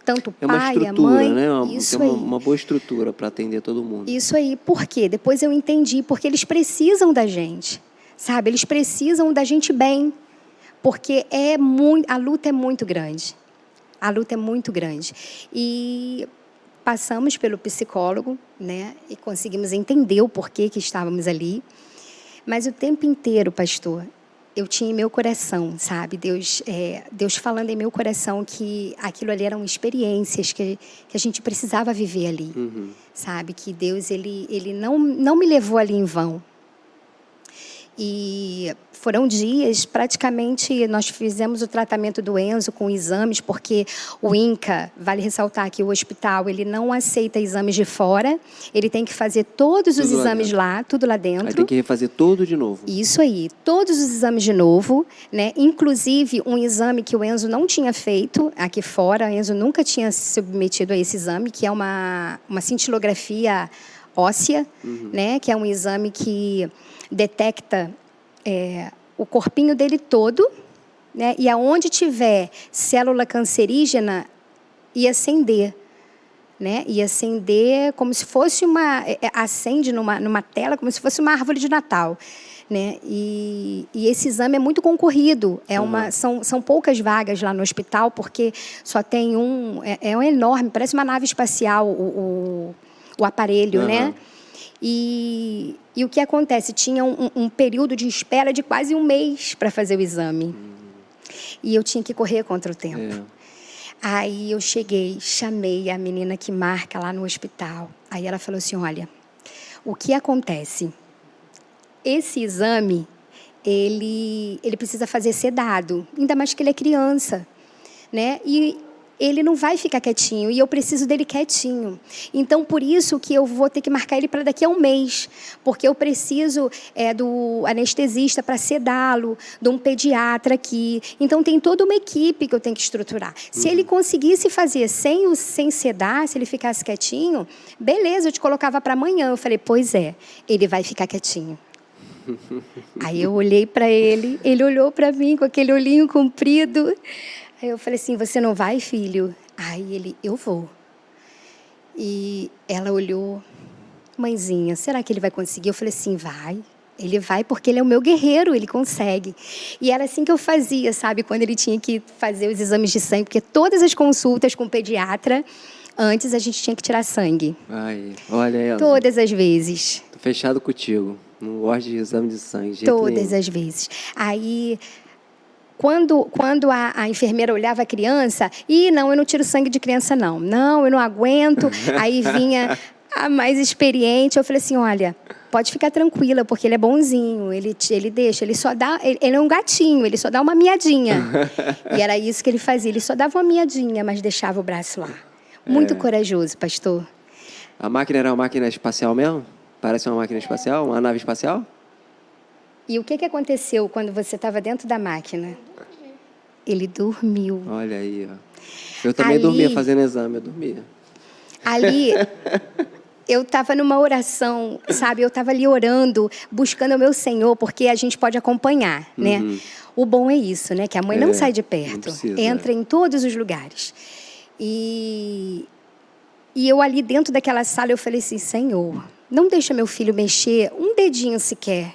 tanto o pai, a mãe. É uma estrutura, né? Isso tem aí. uma boa estrutura para atender todo mundo. Isso aí. Por quê? Depois eu entendi, porque eles precisam da gente, sabe? Eles precisam da gente bem, porque a luta é muito grande. A luta é muito grande. E passamos pelo psicólogo, né? E conseguimos entender o porquê que estávamos ali. Mas o tempo inteiro, pastor, eu tinha em meu coração, sabe? Deus falando em meu coração que aquilo ali eram experiências que a gente precisava viver ali, sabe? Que Deus ele não me levou ali em vão. E foram dias, praticamente, nós fizemos o tratamento do Enzo com exames, porque o INCA, vale ressaltar que o hospital, ele não aceita exames de fora, ele tem que fazer todos os exames lá, tudo lá dentro. Aí tem que refazer tudo de novo. Isso aí, todos os exames de novo, né? Inclusive um exame que o Enzo não tinha feito aqui fora, o Enzo nunca tinha se submetido a esse exame, que é uma cintilografia óssea, né? Que é um exame que detecta o corpinho dele todo, né? E aonde tiver célula cancerígena, ia acender. Né? Ia acender como se fosse acende numa tela, como se fosse uma árvore de Natal. Né? E esse exame é muito concorrido. São poucas vagas lá no hospital, porque só tem é um enorme, parece uma nave espacial o aparelho, né? E o que acontece? Tinha um período de espera de quase um mês para fazer o exame. E eu tinha que correr contra o tempo. Aí eu chamei a menina que marca lá no hospital. Aí ela falou assim, olha, o que acontece? Esse exame, ele precisa fazer sedado, ainda mais que ele é criança, né? E ele não vai ficar quietinho, e eu preciso dele quietinho. Então, por isso que eu vou ter que marcar ele para daqui a um mês, porque eu preciso do anestesista para sedá-lo, de um pediatra aqui. Então, tem toda uma equipe que eu tenho que estruturar. Se ele conseguisse fazer sem sedar, se ele ficasse quietinho, beleza, eu te colocava para amanhã. Eu falei, pois é, ele vai ficar quietinho. Aí eu olhei para ele olhou para mim com aquele olhinho comprido. Aí eu falei assim, você não vai, filho? Aí ele, eu vou. E ela olhou, mãezinha, será que ele vai conseguir? Eu falei assim, vai. Ele vai porque ele é o meu guerreiro, ele consegue. E era assim que eu fazia, sabe? Quando ele tinha que fazer os exames de sangue, porque todas as consultas com o pediatra, antes a gente tinha que tirar sangue. Ai, olha aí. Todas as vezes. Tô fechado contigo. Não gosto de exame de sangue, de jeito Todas nenhum. as vezes. Aí... Quando a enfermeira olhava a criança, não, eu não tiro sangue de criança, não. Não, eu não aguento. Aí vinha a mais experiente. Eu falei assim, olha, pode ficar tranquila, porque ele é bonzinho. Ele deixa, ele só dá... Ele é um gatinho, ele só dá uma miadinha. E era isso que ele fazia. Ele só dava uma miadinha, mas deixava o braço lá. Muito corajoso, pastor. A máquina era uma máquina espacial mesmo? Parece uma máquina espacial? Uma nave espacial? E o que aconteceu quando você estava dentro da máquina? Ele dormiu. Olha aí, ó. Eu também dormia fazendo exame, eu dormia. Ali, eu estava numa oração, sabe? Eu estava ali orando, buscando o meu Senhor, porque a gente pode acompanhar, né? O bom é isso, né? Que a mãe não sai de perto. Precisa, entra em todos os lugares. E eu ali dentro daquela sala, eu falei assim, Senhor, não deixa meu filho mexer um dedinho sequer.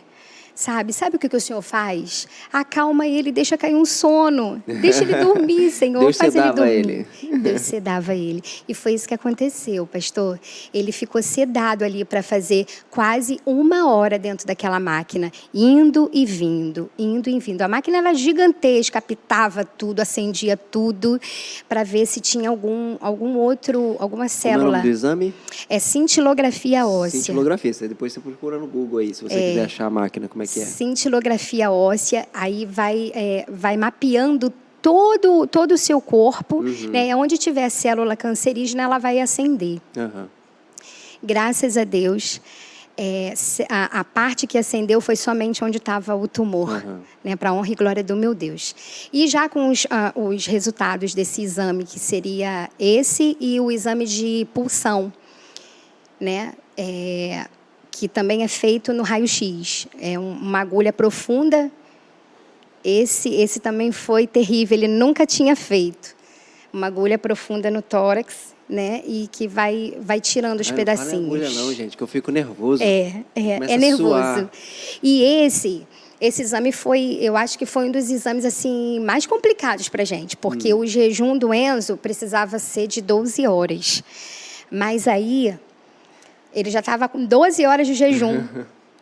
Sabe o que o Senhor faz? Acalma ele, deixa cair um sono. Deixa ele dormir, Senhor. Deus faz ele sedava dormir. Deus sedava ele. E foi isso que aconteceu, pastor. Ele ficou sedado ali para fazer quase 1 hora dentro daquela máquina, indo e vindo, indo e vindo. A máquina era gigantesca, apitava tudo, acendia tudo, para ver se tinha alguma Como é o célula. nome do exame? É cintilografia óssea. Cintilografia. Depois você procura no Google aí, se você quiser achar a máquina, como é que é. Cintilografia óssea, aí vai mapeando todo o seu corpo, né? Onde tiver célula cancerígena, ela vai acender. Aham. Graças a Deus, a parte que acendeu foi somente onde estava o tumor, né? Para a honra e glória do meu Deus. E já com os resultados desse exame, que seria esse e o exame de pulsão, né? Que também é feito no raio-x. É uma agulha profunda. Esse também foi terrível, ele nunca tinha feito. Uma agulha profunda no tórax, né? E que vai tirando os pedacinhos. Não fala agulha não, gente, que eu fico nervoso. É Começa a nervoso. suar. E esse exame eu acho que foi um dos exames assim mais complicados para a gente, porque o jejum do Enzo precisava ser de 12 horas. Mas aí ele já estava com 12 horas de jejum,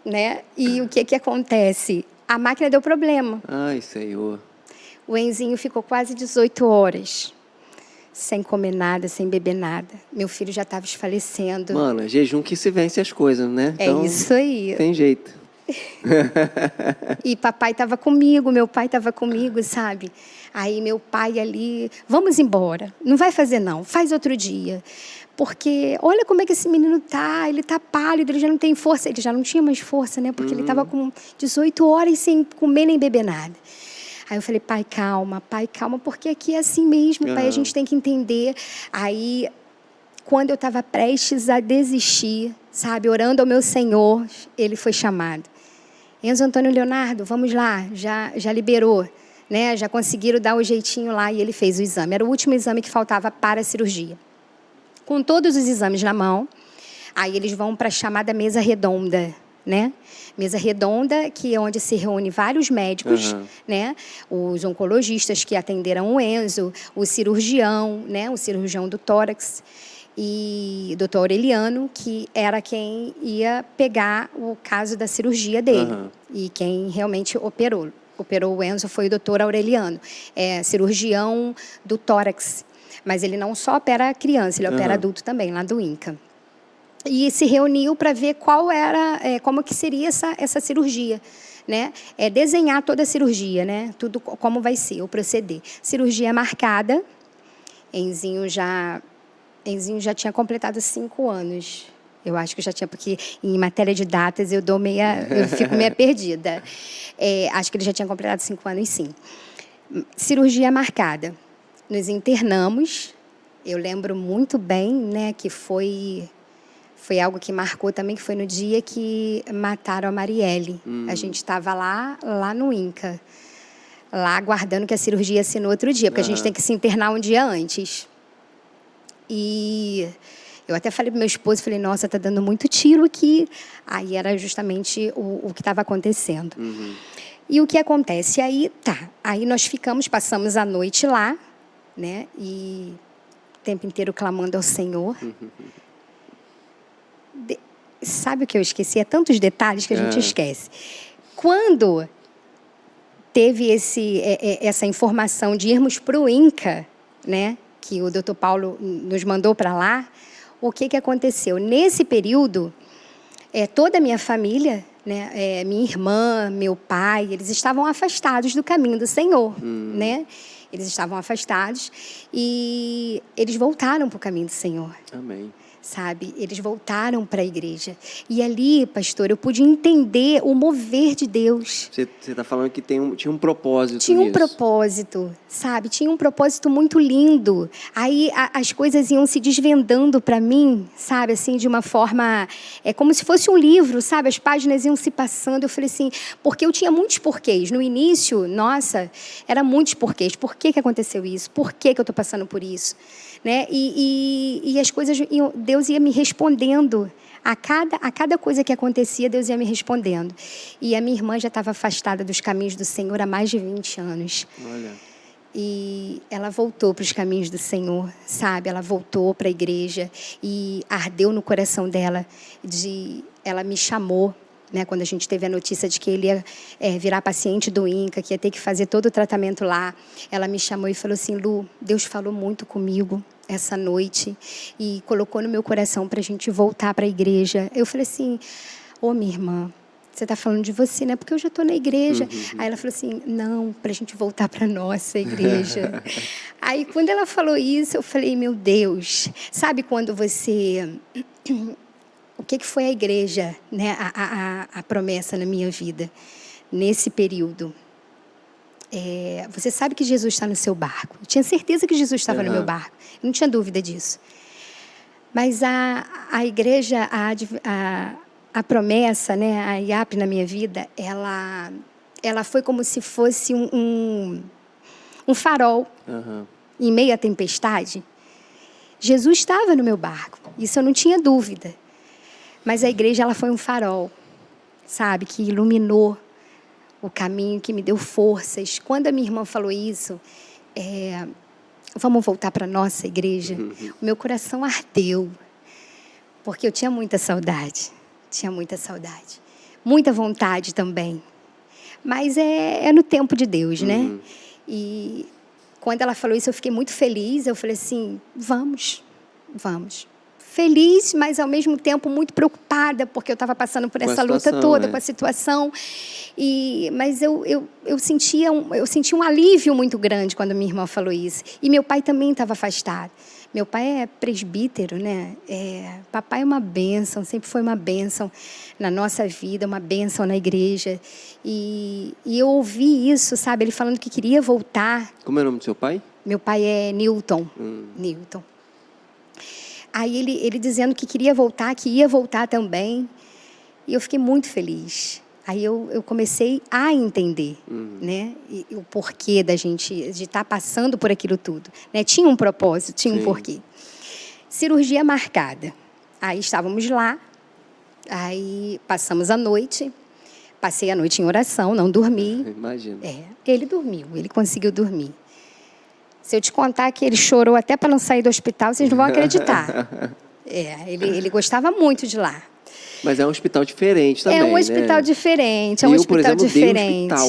né? E o que acontece? A máquina deu problema. Ai, Senhor. O Enzinho ficou quase 18 horas sem comer nada, sem beber nada. Meu filho já estava desfalecendo. Mano, é jejum que se vence as coisas, né? Então, é isso aí. Tem jeito. E papai estava comigo, meu pai estava comigo, sabe? Aí meu pai ali, vamos embora. Não vai fazer não, faz outro dia. Porque olha como é que esse menino tá, ele tá pálido, ele já não tem força. Ele já não tinha mais força, né? Porque ele estava com 18 horas sem comer nem beber nada. Aí eu falei, pai, calma, porque aqui é assim mesmo, pai, a gente tem que entender. Aí, quando eu estava prestes a desistir, sabe, orando ao meu Senhor, ele foi chamado. Enzo Antônio Leonardo, vamos lá, já liberou, né? Já conseguiram dar o jeitinho lá e ele fez o exame. Era o último exame que faltava para a cirurgia. Com todos os exames na mão, aí eles vão para a chamada mesa redonda, né? Mesa redonda, que é onde se reúne vários médicos, né? Os oncologistas que atenderam o Enzo, o cirurgião, né? O cirurgião do tórax e o doutor Aureliano, que era quem ia pegar o caso da cirurgia dele e quem realmente operou o Enzo foi o doutor Aureliano, cirurgião do tórax. Mas ele não só opera criança, ele opera adulto também, lá do INCA. E se reuniu para ver como que seria essa cirurgia, né? Desenhar toda a cirurgia, né? Tudo como vai ser, o proceder. Cirurgia marcada. Enzinho já tinha completado 5 anos. Eu acho que já tinha, porque em matéria de datas eu fico meia perdida. Acho que ele já tinha completado 5 anos, sim. Cirurgia marcada. Nos internamos. Eu lembro muito bem, né, que foi algo que marcou também, que foi no dia que mataram a Marielle. A gente estava lá no INCA, lá aguardando que a cirurgia ia ser no outro dia, porque a gente tem que se internar um dia antes. E eu até falei para meu esposo, falei, nossa, tá dando muito tiro aqui. Aí era justamente o que estava acontecendo. E o que acontece? Aí nós passamos a noite lá, né? E o tempo inteiro clamando ao Senhor. Sabe o que eu esqueci? É tantos detalhes que a gente esquece. Quando teve essa informação de irmos para o INCA, né? Que o doutor Paulo nos mandou para lá, o que aconteceu? Nesse período, toda a minha família, né? Minha irmã, meu pai, eles estavam afastados do caminho do Senhor, né? Eles estavam afastados e eles voltaram para o caminho do Senhor. Amém. Sabe? Eles voltaram para a igreja. E ali, pastor, eu pude entender o mover de Deus. Você está falando que tinha um propósito Tinha um nisso. propósito, sabe? Tinha um propósito muito lindo. Aí as coisas iam se desvendando para mim, sabe? Assim, de uma forma... como se fosse um livro, sabe? As páginas iam se passando. Eu falei assim... Porque eu tinha muitos porquês. No início, nossa, era muitos porquês. Por que aconteceu isso? Por que eu estou passando por isso? Né? E as coisas, Deus ia me respondendo A cada coisa que acontecia, Deus ia me respondendo. E a minha irmã já estava afastada dos caminhos do Senhor há mais de 20 anos. Olha. E ela voltou para os caminhos do Senhor, sabe? Ela voltou para a igreja e ardeu no coração dela. Ela me chamou, né, quando a gente teve a notícia de que ele ia virar paciente do INCA, que ia ter que fazer todo o tratamento lá. Ela me chamou e falou assim: Lu, Deus falou muito comigo essa noite e colocou no meu coração para a gente voltar para a igreja. Eu falei assim: ô, minha irmã, você está falando de você, né? Porque eu já estou na igreja. Aí ela falou assim: não, para a gente voltar para a nossa igreja. Aí, quando ela falou isso, eu falei: meu Deus, sabe quando você... O que foi a igreja, né? A promessa na minha vida, nesse período? Você sabe que Jesus está no seu barco. Eu tinha certeza que Jesus estava no meu barco. Eu não tinha dúvida disso. Mas a igreja, a promessa, né, a IAP na minha vida, ela foi como se fosse um farol em meio à tempestade. Jesus estava no meu barco, isso eu não tinha dúvida. Mas a igreja, ela foi um farol, sabe, que iluminou o caminho, que me deu forças. Quando a minha irmã falou isso, vamos voltar para a nossa igreja, o meu coração ardeu, porque eu tinha muita saudade. Muita vontade também. Mas é no tempo de Deus, né? E quando ela falou isso, eu fiquei muito feliz. Eu falei assim: vamos. Feliz, mas ao mesmo tempo muito preocupada, porque eu estava passando por essa luta toda, com a situação. Mas eu senti um alívio muito grande quando minha irmã falou isso. E meu pai também estava afastado. Meu pai é presbítero, né? Papai é uma bênção, sempre foi uma bênção na nossa vida, uma bênção na igreja. E eu ouvi isso, sabe? Ele falando que queria voltar. Como é o nome do seu pai? Meu pai é Newton. Newton. Aí ele dizendo que queria voltar, que ia voltar também. E eu fiquei muito feliz. Aí eu comecei a entender, né? E o porquê de estar passando por aquilo tudo, né? Tinha um propósito, tinha um porquê. Cirurgia marcada. Aí estávamos lá, aí passamos a noite, passei a noite em oração, não dormi. Imagina. Ele dormiu, ele conseguiu dormir. Se eu te contar que ele chorou até para não sair do hospital, vocês não vão acreditar. Ele gostava muito de lá. Mas é um hospital diferente também, É um hospital né? diferente, Eu, por exemplo,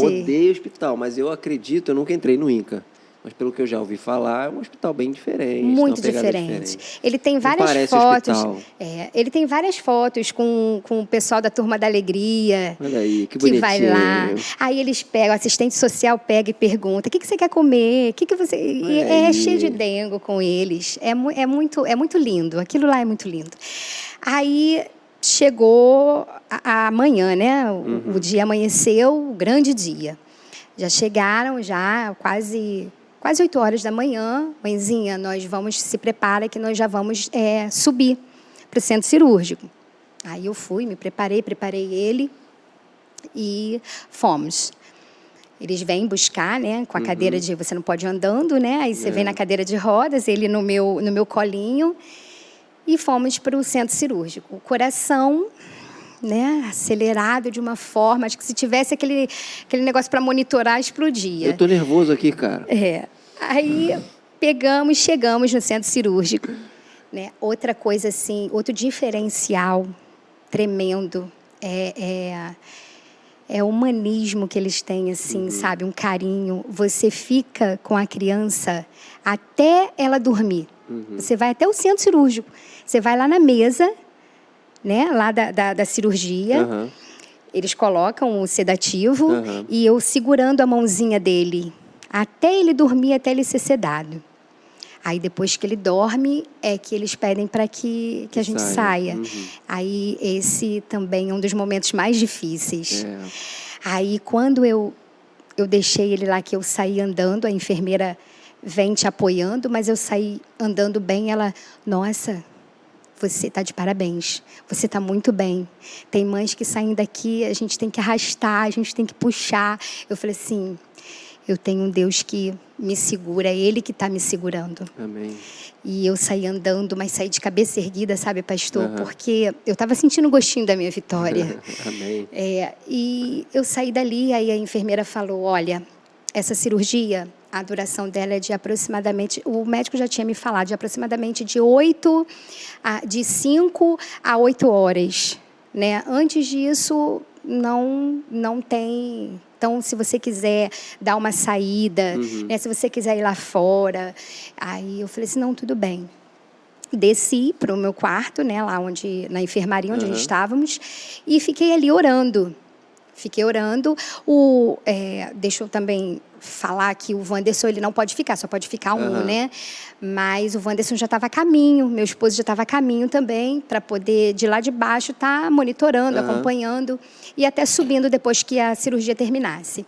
odeio hospital, mas eu acredito, eu nunca entrei no INCA. Mas pelo que eu já ouvi falar, é um hospital bem diferente. Muito diferente. Ele tem várias fotos. Ele tem várias fotos com o pessoal da Turma da Alegria. Olha aí, que bonitinho. Que vai lá. Aí eles pegam, o assistente social pega e pergunta: o que você quer comer? O que você... E é cheio de dengo com eles. É muito lindo. Aquilo lá é muito lindo. Aí chegou a manhã, né? O dia amanheceu, o grande dia. Já chegaram, quase 8 horas da manhã. Mãezinha, nós vamos, se prepara que nós já vamos subir para o centro cirúrgico. Aí eu fui, me preparei ele e fomos. Eles vêm buscar, né, com a cadeira de... Você não pode ir andando, né? Aí você vem na cadeira de rodas, ele no meu colinho, e fomos para o centro cirúrgico. O coração, né, acelerado de uma forma, acho que se tivesse aquele negócio para monitorar, explodia. Eu tô nervoso aqui, cara. Aí chegamos no centro cirúrgico, né? Outra coisa assim, outro diferencial tremendo é o humanismo que eles têm, assim, sabe, um carinho. Você fica com a criança até ela dormir. Você vai até o centro cirúrgico, você vai lá na mesa, né, lá da cirurgia, eles colocam o sedativo e eu segurando a mãozinha dele até ele dormir, até ele ser sedado. Aí, depois que ele dorme, é que eles pedem para que a gente saia. Aí, esse também é um dos momentos mais difíceis. Aí, quando eu deixei ele lá, que eu saí andando, a enfermeira vem te apoiando, mas eu saí andando bem, ela... Nossa, você está de parabéns, você está muito bem. Tem mães que saem daqui, a gente tem que arrastar, a gente tem que puxar. Eu falei assim... Eu tenho um Deus que me segura, é Ele que está me segurando. Amém. E eu saí andando, mas saí de cabeça erguida, sabe, pastor? Aham. Porque eu estava sentindo o gostinho da minha vitória. Amém. E eu saí dali, aí a enfermeira falou, olha, essa cirurgia, a duração dela é de aproximadamente, o médico já tinha me falado, de aproximadamente de 5 a 8 horas, né? Antes disso, não tem. Então, se você quiser dar uma saída, né? Se você quiser ir lá fora, aí eu falei assim, não, tudo bem. Desci para o meu quarto, né? Lá na enfermaria onde a gente estávamos, e fiquei ali orando. Fiquei orando. Deixa eu também falar que o Wanderson, ele não pode ficar, só pode ficar um, né? Mas o Wanderson já estava a caminho, meu esposo já estava a caminho também, para poder, de lá de baixo, estar monitorando, acompanhando e até subindo depois que a cirurgia terminasse.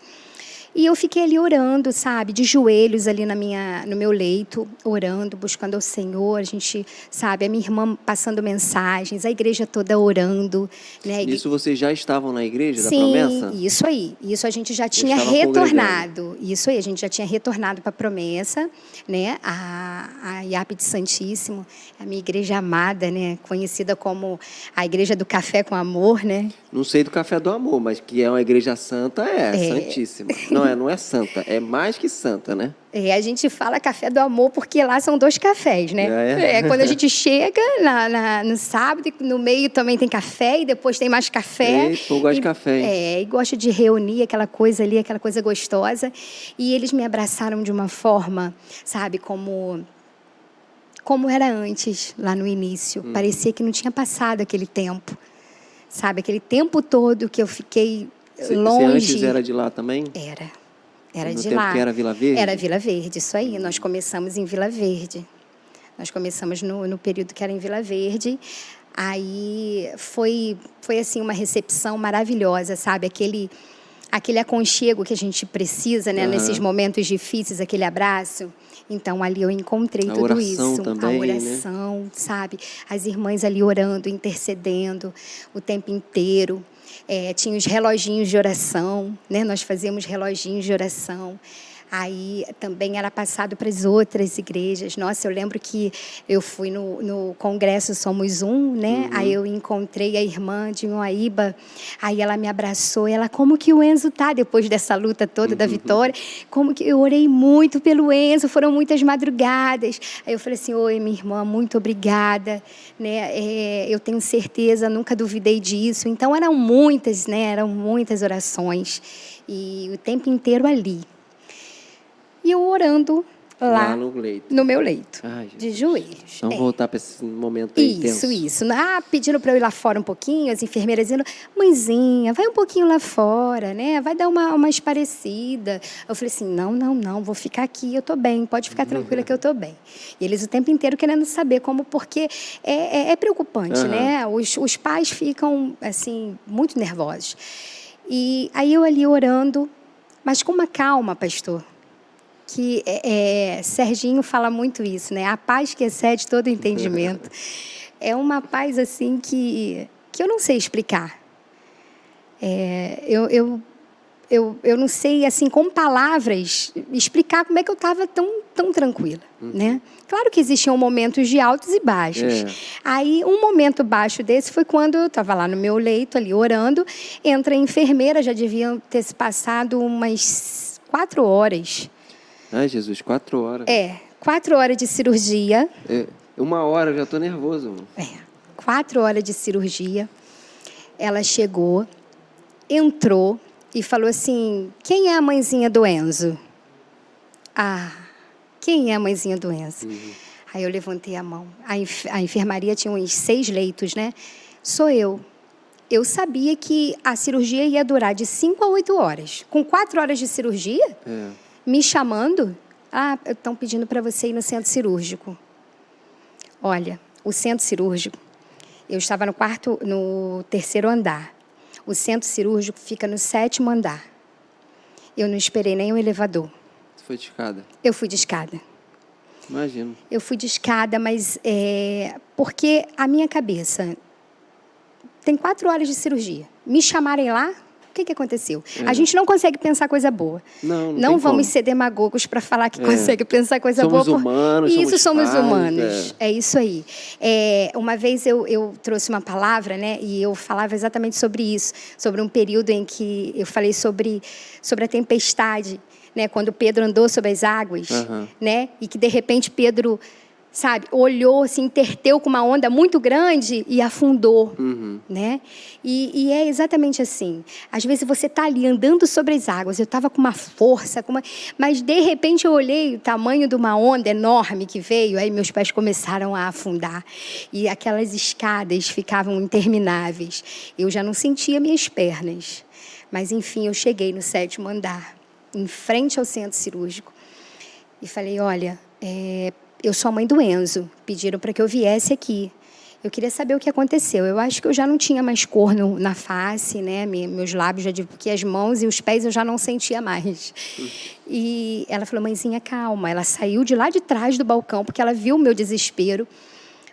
E eu fiquei ali orando, sabe, de joelhos ali no meu leito, orando, buscando ao Senhor. A gente, sabe, a minha irmã passando mensagens, a igreja toda orando, né? Isso vocês já estavam na igreja da Sim, promessa? isso aí. Isso a gente já tinha estavam retornado. Isso aí, a gente já tinha retornado para a promessa, né? A IAP de Santíssimo, a minha igreja amada, né? Conhecida como a Igreja do Café com Amor, né? Não sei do Café do Amor, mas que é uma igreja santa, santíssima. Não é santa, é mais que santa, né? A gente fala Café do Amor porque lá são 2 cafés, né? Quando a gente chega no sábado, no meio também tem café e depois tem mais café. Eu gosto de café, hein? E gosto de reunir aquela coisa ali, aquela coisa gostosa. E eles me abraçaram de uma forma, sabe, como era antes, lá no início. Parecia que não tinha passado aquele tempo. Sabe, aquele tempo todo que eu fiquei longe. Você antes era de lá também? Era no de tempo lá. que era Vila Verde? Era Vila Verde, isso aí. Nós começamos em Vila Verde. Nós começamos no período que era em Vila Verde. Aí foi assim, uma recepção maravilhosa, sabe? Aquele aconchego que a gente precisa, né? Nesses momentos difíceis, aquele abraço. Então, ali eu encontrei tudo isso. Também, a oração, sabe? As irmãs ali orando, intercedendo o tempo inteiro. Tinha os reloginhos de oração, né? Nós fazíamos reloginhos de oração. Aí também era passado para as outras igrejas. Nossa, eu lembro que eu fui no congresso Somos Um, né? Aí eu encontrei a irmã de Uaíba, aí ela me abraçou, e ela, como que o Enzo tá depois dessa luta toda da vitória? Como que eu orei muito pelo Enzo, foram muitas madrugadas. Aí eu falei assim, oi, minha irmã, muito obrigada, né? Eu tenho certeza, nunca duvidei disso. Então eram muitas, né? Eram muitas orações e o tempo inteiro ali. E eu orando lá no meu leito, de joelhos. Vamos voltar para esse momento aí intenso. Isso. Pedindo para eu ir lá fora um pouquinho, as enfermeiras dizendo, mãezinha, vai um pouquinho lá fora, né? Vai dar uma esparecida. Eu falei assim, não, vou ficar aqui, eu estou bem, pode ficar tranquila que eu estou bem. E eles o tempo inteiro querendo saber porque é preocupante, né? Os pais ficam, assim, muito nervosos. E aí eu ali orando, mas com uma calma, pastor, que Serginho fala muito isso, né? A paz que excede todo entendimento. É uma paz assim que eu não sei explicar. Eu não sei, assim, com palavras, explicar como é que eu estava tão tranquila, né? Claro que existiam momentos de altos e baixos. Aí, um momento baixo desse foi quando eu estava lá no meu leito, ali orando, entra a enfermeira, já deviam ter se passado umas 4 horas. Ai, Jesus, 4 horas. 4 horas de cirurgia. 1 hora, eu já estou nervoso. 4 horas de cirurgia. Ela chegou, entrou e falou assim, quem é a mãezinha do Enzo? Quem é a mãezinha do Enzo? Aí eu levantei a mão. A enfermaria tinha uns 6 leitos, né? Sou eu. Eu sabia que a cirurgia ia durar de 5 a 8 horas. Com 4 horas de cirurgia... me chamando, estão pedindo para você ir no centro cirúrgico. Olha, o centro cirúrgico, eu estava no 3º andar. O centro cirúrgico fica no 7º andar. Eu não esperei nem o elevador. Você foi de escada? Eu fui de escada. Imagino. Eu fui de escada, mas porque a minha cabeça tem 4 horas de cirurgia. Me chamarem lá, que aconteceu? A gente não consegue pensar coisa boa. Não Não tem vamos como. ser demagogos para falar que consegue pensar coisa Somos boa. humanos, Isso, somos falhos, humanos. É isso aí. Uma vez eu trouxe uma palavra, né? E eu falava exatamente sobre isso. Sobre um período em que eu falei sobre a tempestade, né? Quando Pedro andou sobre as águas, né? E que, de repente, Pedro... sabe, olhou, se interteu com uma onda muito grande e afundou, né? E é exatamente assim. Às vezes você está ali andando sobre as águas, eu estava com uma força, mas de repente eu olhei o tamanho de uma onda enorme que veio, aí meus pés começaram a afundar e aquelas escadas ficavam intermináveis. Eu já não sentia minhas pernas, mas enfim, eu cheguei no 7º andar, em frente ao centro cirúrgico, e falei, olha, eu sou a mãe do Enzo, pediram para que eu viesse aqui. Eu queria saber o que aconteceu. Eu acho que eu já não tinha mais cor na face, né? Meus lábios, porque as mãos e os pés eu já não sentia mais. E ela falou, mãezinha, calma. Ela saiu de lá de trás do balcão, porque ela viu o meu desespero.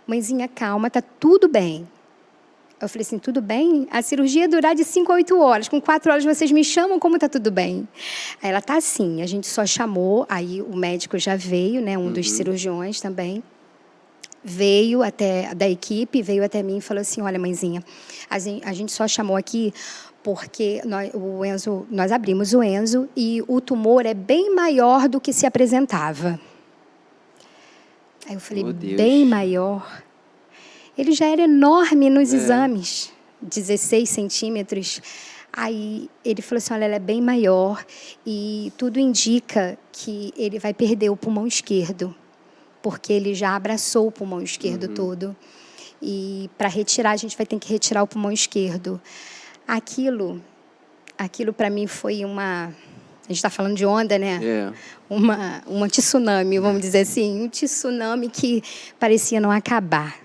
Mãezinha, calma, tá tudo bem. Eu falei assim, tudo bem? A cirurgia ia durar de 5 a 8 horas. Com 4 horas vocês me chamam, como está tudo bem? Aí ela tá assim, a gente só chamou, aí o médico já veio, né, um dos cirurgiões também, veio até da equipe, veio até mim e falou assim, olha, mãezinha, a gente só chamou aqui porque nós abrimos o Enzo e o tumor é bem maior do que se apresentava. Aí eu falei, bem maior? Ele já era enorme nos exames, 16 centímetros. Aí ele falou assim, olha, ela é bem maior e tudo indica que ele vai perder o pulmão esquerdo, porque ele já abraçou o pulmão esquerdo todo. E para retirar, a gente vai ter que retirar o pulmão esquerdo. Aquilo para mim foi uma... A gente está falando de onda, né? Uma tsunami, vamos dizer assim. Um tsunami que parecia não acabar.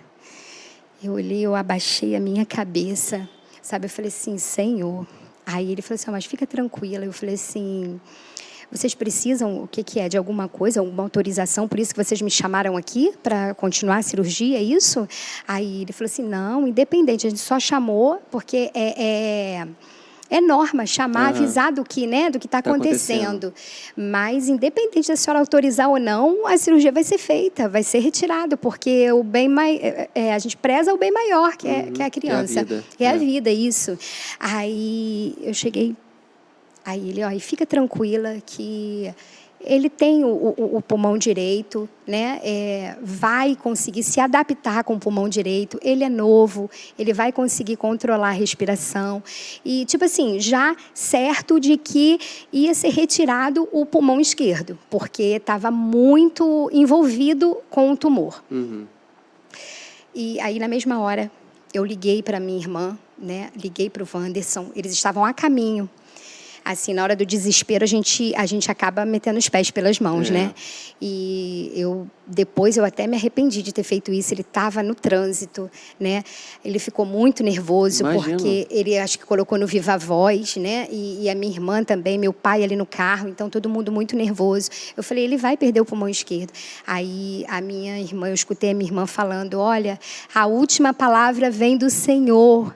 Eu olhei, eu abaixei a minha cabeça, sabe? Eu falei assim, Senhor. Aí ele falou assim, mas fica tranquila. Eu falei assim, vocês precisam, o que é, de alguma coisa, alguma autorização? Por isso que vocês me chamaram aqui para continuar a cirurgia, é isso? Aí ele falou assim, não, independente, a gente só chamou porque é norma chamar, avisar do que está acontecendo. Mas, independente da senhora autorizar ou não, a cirurgia vai ser feita, vai ser retirada, porque o bem a gente preza o bem maior, que é a criança. Que é a vida, isso. Aí eu cheguei, aí ele, e fica tranquila que... Ele tem o pulmão direito, né? Vai conseguir se adaptar com o pulmão direito. Ele é novo, ele vai conseguir controlar a respiração. E, tipo assim, já certo de que ia ser retirado o pulmão esquerdo, porque estava muito envolvido com o tumor. E aí, na mesma hora, eu liguei para minha irmã, né? Liguei para o Wanderson, eles estavam a caminho. Assim, na hora do desespero, a gente acaba metendo os pés pelas mãos, né? E depois eu até me arrependi de ter feito isso. Ele estava no trânsito, né? Ele ficou muito nervoso, porque ele acho que colocou no Viva Voz, né? E a minha irmã também, meu pai ali no carro, então todo mundo muito nervoso. Eu falei, ele vai perder o pulmão esquerdo. Aí a minha irmã, eu escutei a minha irmã falando, olha, a última palavra vem do Senhor.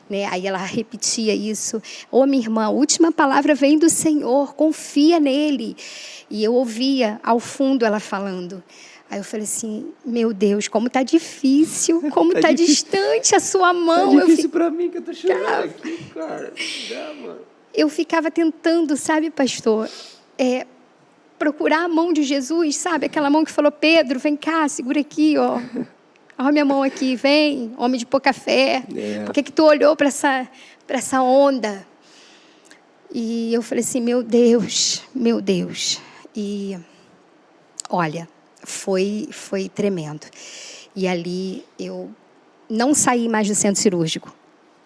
Né? Aí ela repetia isso. Minha irmã, a última palavra vem do Senhor, confia nele. E eu ouvia ao fundo ela falando. Aí eu falei assim, meu Deus, como está difícil, como está distante a sua mão. Tá difícil para mim, que eu tô chorando aqui, cara. Mano. Eu ficava tentando, sabe, pastor, procurar a mão de Jesus, sabe? Aquela mão que falou, Pedro, vem cá, segura aqui, ó. Olha minha mão aqui, vem, homem de pouca fé. Por que tu olhou para essa onda? E eu falei assim, meu Deus. E, olha, foi tremendo. E ali eu não saí mais do centro cirúrgico.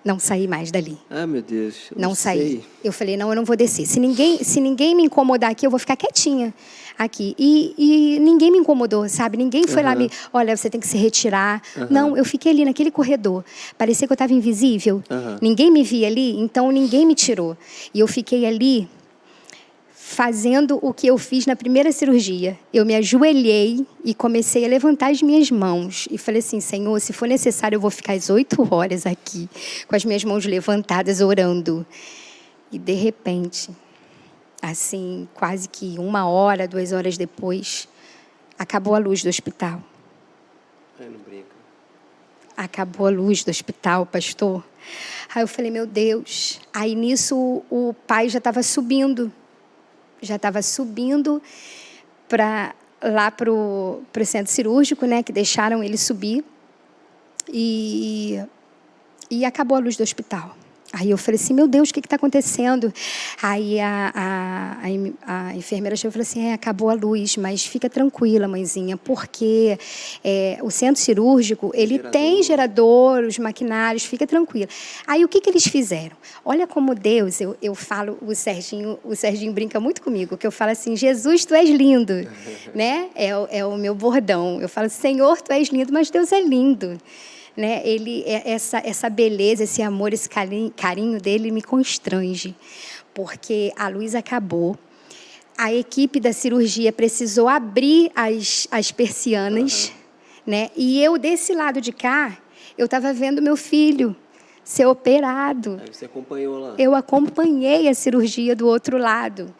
Não saí mais dali. Ah, meu Deus. Não saí. Eu falei, não, eu não vou descer. Se ninguém me incomodar aqui, eu vou ficar quietinha aqui. E ninguém me incomodou, sabe? Ninguém foi lá olha, você tem que se retirar. Não, eu fiquei ali naquele corredor. Parecia que eu estava invisível. Ninguém me via ali, então ninguém me tirou. E eu fiquei ali fazendo o que eu fiz na primeira cirurgia. Eu me ajoelhei e comecei a levantar as minhas mãos. E falei assim, Senhor, se for necessário, eu vou ficar as 8 horas aqui, com as minhas mãos levantadas, orando. E, de repente, assim, quase que 1 hora, 2 horas depois, acabou a luz do hospital. Não brinca. Acabou a luz do hospital, pastor. Aí eu falei, meu Deus. Aí, nisso, o pai já estava subindo. Já estava subindo lá para o centro cirúrgico, né? Que deixaram ele subir. E acabou a luz do hospital. Aí eu falei assim, meu Deus, o que está acontecendo? Aí a enfermeira chegou e falou assim, acabou a luz, mas fica tranquila, mãezinha, porque o centro cirúrgico, ele tem gerador, os maquinários, fica tranquila. Aí o que eles fizeram? Olha como Deus, eu falo, o Serginho brinca muito comigo, que eu falo assim, Jesus, tu és lindo, né? É o meu bordão. Eu falo, Senhor, tu és lindo, mas Deus é lindo. Né? Essa beleza, esse amor, esse carinho dele me constrange, porque a luz acabou, a equipe da cirurgia precisou abrir as persianas, né? E eu, desse lado de cá, eu estava vendo meu filho ser operado. Aí você acompanhou lá? Eu acompanhei a cirurgia do outro lado,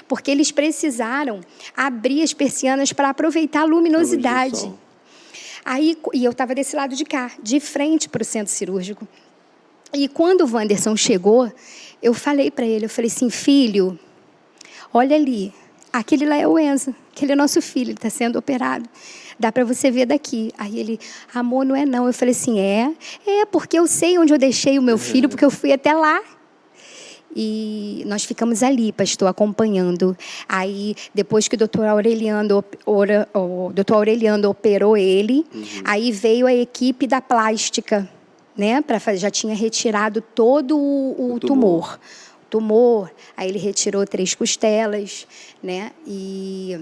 porque eles precisaram abrir as persianas para aproveitar a luminosidade. Aí, e eu estava desse lado de cá, de frente para o centro cirúrgico. E quando o Wanderson chegou, eu falei para ele, eu falei assim, filho, olha ali, aquele lá é o Enzo, aquele é nosso filho, ele está sendo operado. Dá para você ver daqui. Aí ele, amor, não é não. Eu falei assim, porque eu sei onde eu deixei o meu filho, porque eu fui até lá. E nós ficamos ali, pastor, acompanhando. Aí, depois que o doutor Aureliano operou ele, aí veio a equipe da plástica, né? Já tinha retirado todo o tumor. Aí ele retirou 3 costelas, né? E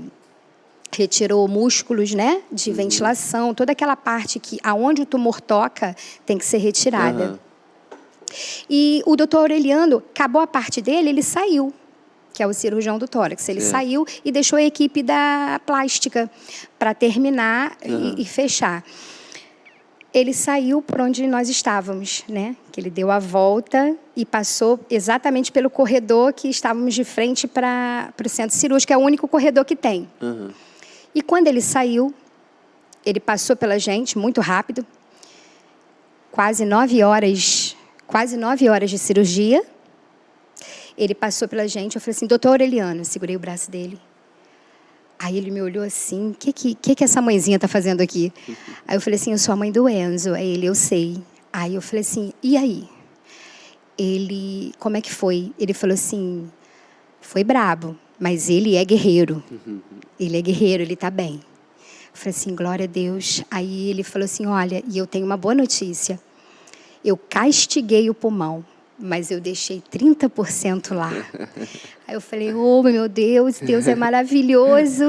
retirou músculos, né? De ventilação, toda aquela parte que, aonde o tumor toca, tem que ser retirada. E o doutor Aureliano, acabou a parte dele, ele saiu, que é o cirurgião do tórax. Ele saiu e deixou a equipe da plástica para terminar e fechar. Ele saiu por onde nós estávamos, né? Que ele deu a volta e passou exatamente pelo corredor que estávamos de frente para o centro cirúrgico, que é o único corredor que tem. E quando ele saiu, ele passou pela gente muito rápido, quase 9 horas de cirurgia. Ele passou pela gente, eu falei assim, doutor Aureliano, eu segurei o braço dele. Aí ele me olhou assim, o que essa mãezinha está fazendo aqui? Aí eu falei assim, eu sou a mãe do Enzo. Aí ele, eu sei. Aí eu falei assim, e aí? Ele, como é que foi? Ele falou assim, foi brabo, mas ele é guerreiro. Ele é guerreiro, ele está bem. Eu falei assim, glória a Deus. Aí ele falou assim, olha, e eu tenho uma boa notícia. Eu castiguei o pulmão, mas eu deixei 30% lá. Aí eu falei, meu Deus, Deus é maravilhoso.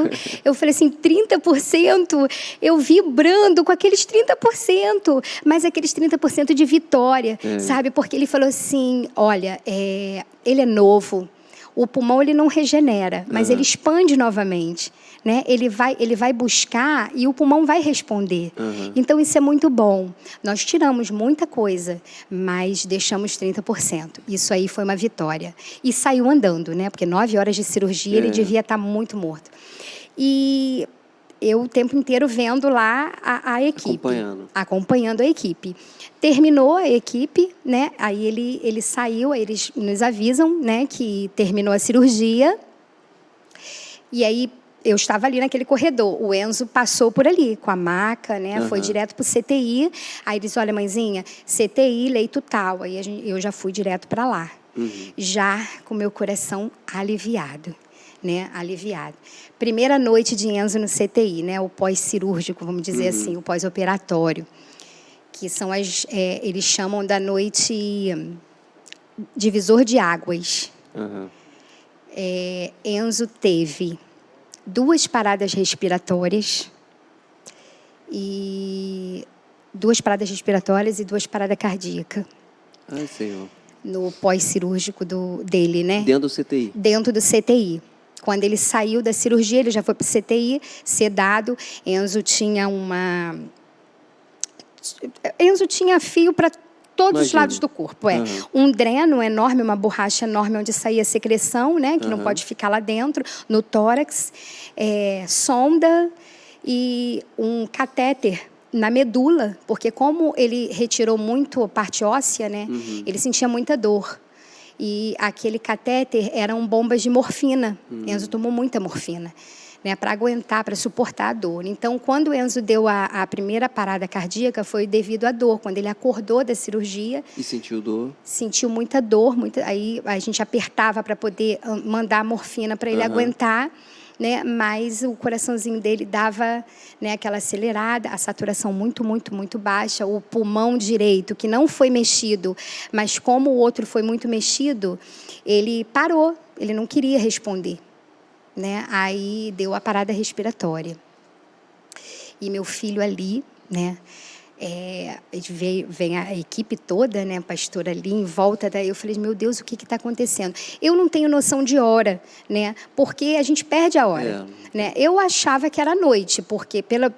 Eu falei assim, 30%, eu vibrando com aqueles 30%, mas aqueles 30% de vitória, sabe? Porque ele falou assim, olha, ele é novo, o pulmão ele não regenera, mas ele expande novamente. Né? Ele vai buscar e o pulmão vai responder. Então, isso é muito bom. Nós tiramos muita coisa, mas deixamos 30%. Isso aí foi uma vitória. E saiu andando, né? Porque 9 horas de cirurgia, ele devia estar muito morto. E eu o tempo inteiro vendo lá a equipe. Acompanhando a equipe. Terminou a equipe, né? Aí ele saiu, aí eles nos avisam, né, que terminou a cirurgia. E aí eu estava ali naquele corredor. O Enzo passou por ali com a maca, né? Foi direto para o CTI. Aí disse, olha, mãezinha, CTI, leito tal. Aí eu já fui direto para lá. Já com meu coração aliviado, né? Aliviado. Primeira noite de Enzo no CTI, né? O pós-cirúrgico, vamos dizer assim, o pós-operatório. Que são eles chamam da noite divisor de águas. Enzo teve 2 paradas respiratórias e 2 paradas cardíacas. Ai, Senhor. No pós-cirúrgico dele, né? Dentro do CTI? Dentro do CTI. Quando ele saiu da cirurgia, ele já foi para o CTI, sedado. Enzo tinha fio para todos os Imagino. lados do corpo. Um dreno enorme, uma borracha enorme onde saía a secreção, né? Que não pode ficar lá dentro, no tórax. Sonda e um catéter na medula, porque como ele retirou muito a parte óssea, né? Ele sentia muita dor. E aquele catéter eram bombas de morfina. Enzo tomou muita morfina, né, para aguentar, para suportar a dor. Então, quando o Enzo deu a primeira parada cardíaca, foi devido à dor. Quando ele acordou da cirurgia... E sentiu dor? Sentiu muita dor. Aí a gente apertava para poder mandar a morfina para ele aguentar, né? Mas o coraçãozinho dele dava, né, aquela acelerada, a saturação muito, muito, muito baixa. O pulmão direito, que não foi mexido, mas como o outro foi muito mexido, ele parou, ele não queria responder, né? Aí deu a parada respiratória. E meu filho ali, né? Vem a equipe toda, né, a pastora ali em volta daí. Eu falei, meu Deus, o que está acontecendo? Eu não tenho noção de hora, né, porque a gente perde a hora, né? Eu achava que era noite, porque pelo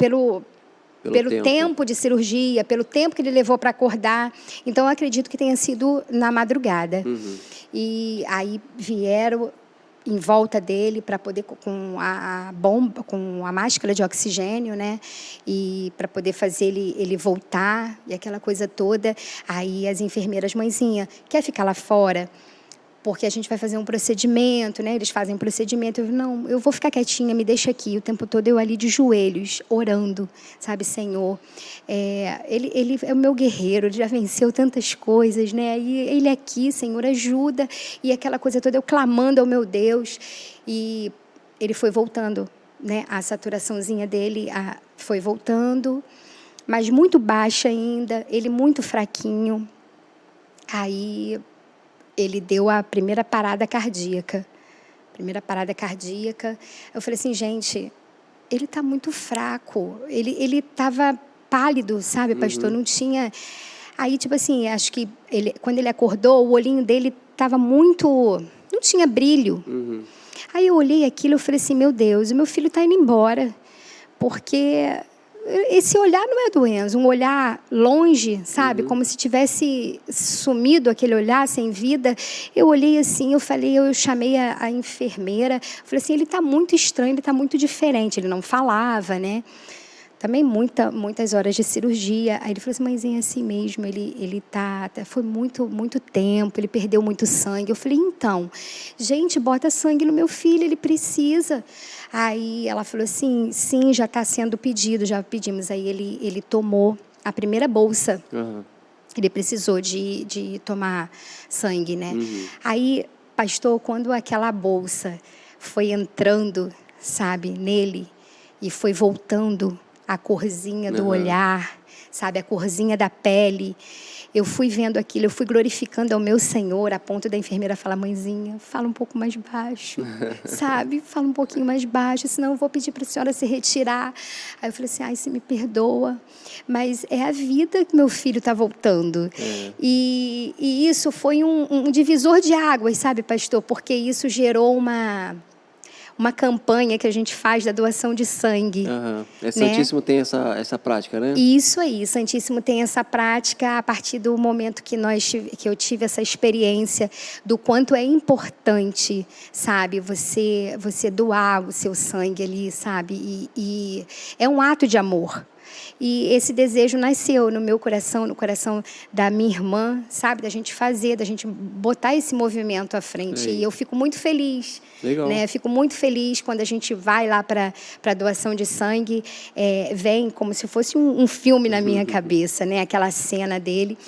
tempo de cirurgia, pelo tempo que ele levou para acordar. Então, eu acredito que tenha sido na madrugada. E aí vieram em volta dele para poder com a bomba, com a máscara de oxigênio, né? E para poder fazer ele voltar e aquela coisa toda. Aí as enfermeiras, mãezinha, quer ficar lá fora? Porque a gente vai fazer um procedimento, né? Eles fazem um procedimento. Não, eu vou ficar quietinha, me deixa aqui. O tempo todo eu ali de joelhos, orando, sabe, Senhor. Ele é o meu guerreiro, ele já venceu tantas coisas, né? E ele aqui, Senhor, ajuda. E aquela coisa toda, eu clamando ao meu Deus. E ele foi voltando, né? A saturaçãozinha dele foi voltando, mas muito baixa ainda, ele muito fraquinho. Aí ele deu a primeira parada cardíaca. Eu falei assim, gente, ele está muito fraco. Ele estava pálido, sabe, pastor? Não tinha... Aí, tipo assim, acho que quando ele acordou, o olhinho dele estava muito... Não tinha brilho. Aí eu olhei aquilo e falei assim, meu Deus, o meu filho está indo embora. Porque... esse olhar não é do Enzo, um olhar longe, sabe? Como se tivesse sumido aquele olhar, sem vida. Eu olhei assim, eu chamei a enfermeira, falei assim, ele está muito estranho, ele está muito diferente. Ele não falava, né? Também muitas horas de cirurgia. Aí ele falou assim, mãezinha, é assim mesmo, ele foi muito tempo, ele perdeu muito sangue. Eu falei, então, gente, bota sangue no meu filho, ele precisa. Aí ela falou assim, sim, já está sendo pedido, já pedimos. Aí ele tomou a primeira bolsa. Ele precisou de tomar sangue, né? Aí, pastor, quando aquela bolsa foi entrando, sabe, nele, e foi voltando a corzinha do olhar, sabe, a corzinha da pele. Eu fui vendo aquilo, eu fui glorificando ao meu Senhor, a ponto da enfermeira falar, mãezinha, fala um pouco mais baixo, sabe? Fala um pouquinho mais baixo, senão eu vou pedir para a senhora se retirar. Aí eu falei assim, ai, você me perdoa, mas é a vida que meu filho está voltando. E isso foi um divisor de águas, sabe, pastor? Porque isso gerou uma campanha que a gente faz da doação de sangue. Santíssimo, né? Tem essa prática, né? Isso aí, Santíssimo tem essa prática a partir do momento que eu tive essa experiência do quanto é importante, sabe, você doar o seu sangue ali, sabe, e é um ato de amor. E esse desejo nasceu no meu coração, no coração da minha irmã, sabe? Da gente fazer, da gente botar esse movimento à frente. E eu fico muito feliz. Legal. Né? Fico muito feliz quando a gente vai lá para a doação de sangue. Vem como se fosse um filme na minha cabeça, né? Aquela cena dele.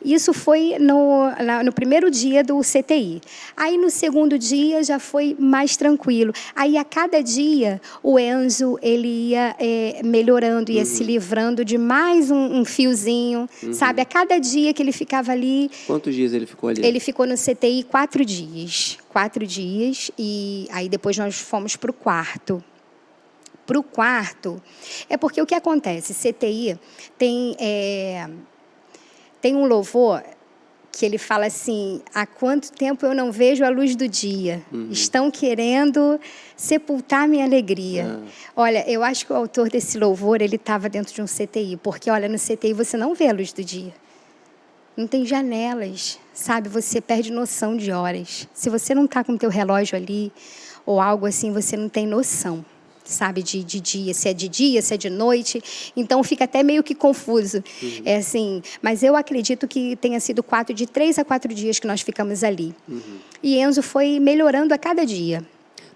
Isso foi no primeiro dia do CTI. Aí, no segundo dia, já foi mais tranquilo. Aí, a cada dia, o Enzo ele ia melhorando, ia se livrando de mais um fiozinho, sabe? A cada dia que ele ficava ali... Quantos dias ele ficou ali? Ele ficou no CTI 4 dias. 4 dias, e aí depois nós fomos para o quarto. Para o quarto, é porque o que acontece? CTI tem um louvor que ele fala assim, há quanto tempo eu não vejo a luz do dia? Estão querendo sepultar minha alegria. Olha, eu acho que o autor desse louvor, ele estava dentro de um CTI, porque, olha, no CTI você não vê a luz do dia. não tem janelas, sabe? Você perde noção de horas. Se você não está com o teu relógio ali, ou algo assim, você não tem noção, sabe? De dia, se é de noite. Então, fica até meio que confuso. É assim, mas eu acredito que tenha sido de 3 a 4 dias que nós ficamos ali. E Enzo foi melhorando a cada dia.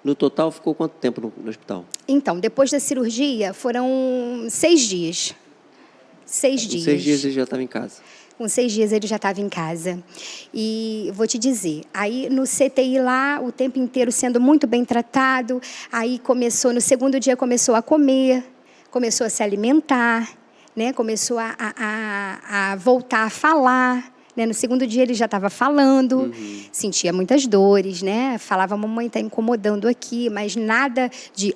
No total, ficou quanto tempo no hospital? Então, depois da cirurgia, foram 6 dias. 6 dias. 6 dias ele já estava em casa. Com 6 dias ele já estava em casa. E vou te dizer, aí no CTI lá, o tempo inteiro sendo muito bem tratado, aí no segundo dia começou a comer, começou a se alimentar, né? Começou a voltar a falar. Né? No segundo dia ele já estava falando, sentia muitas dores, né? Falava, mamãe está incomodando aqui, mas nada de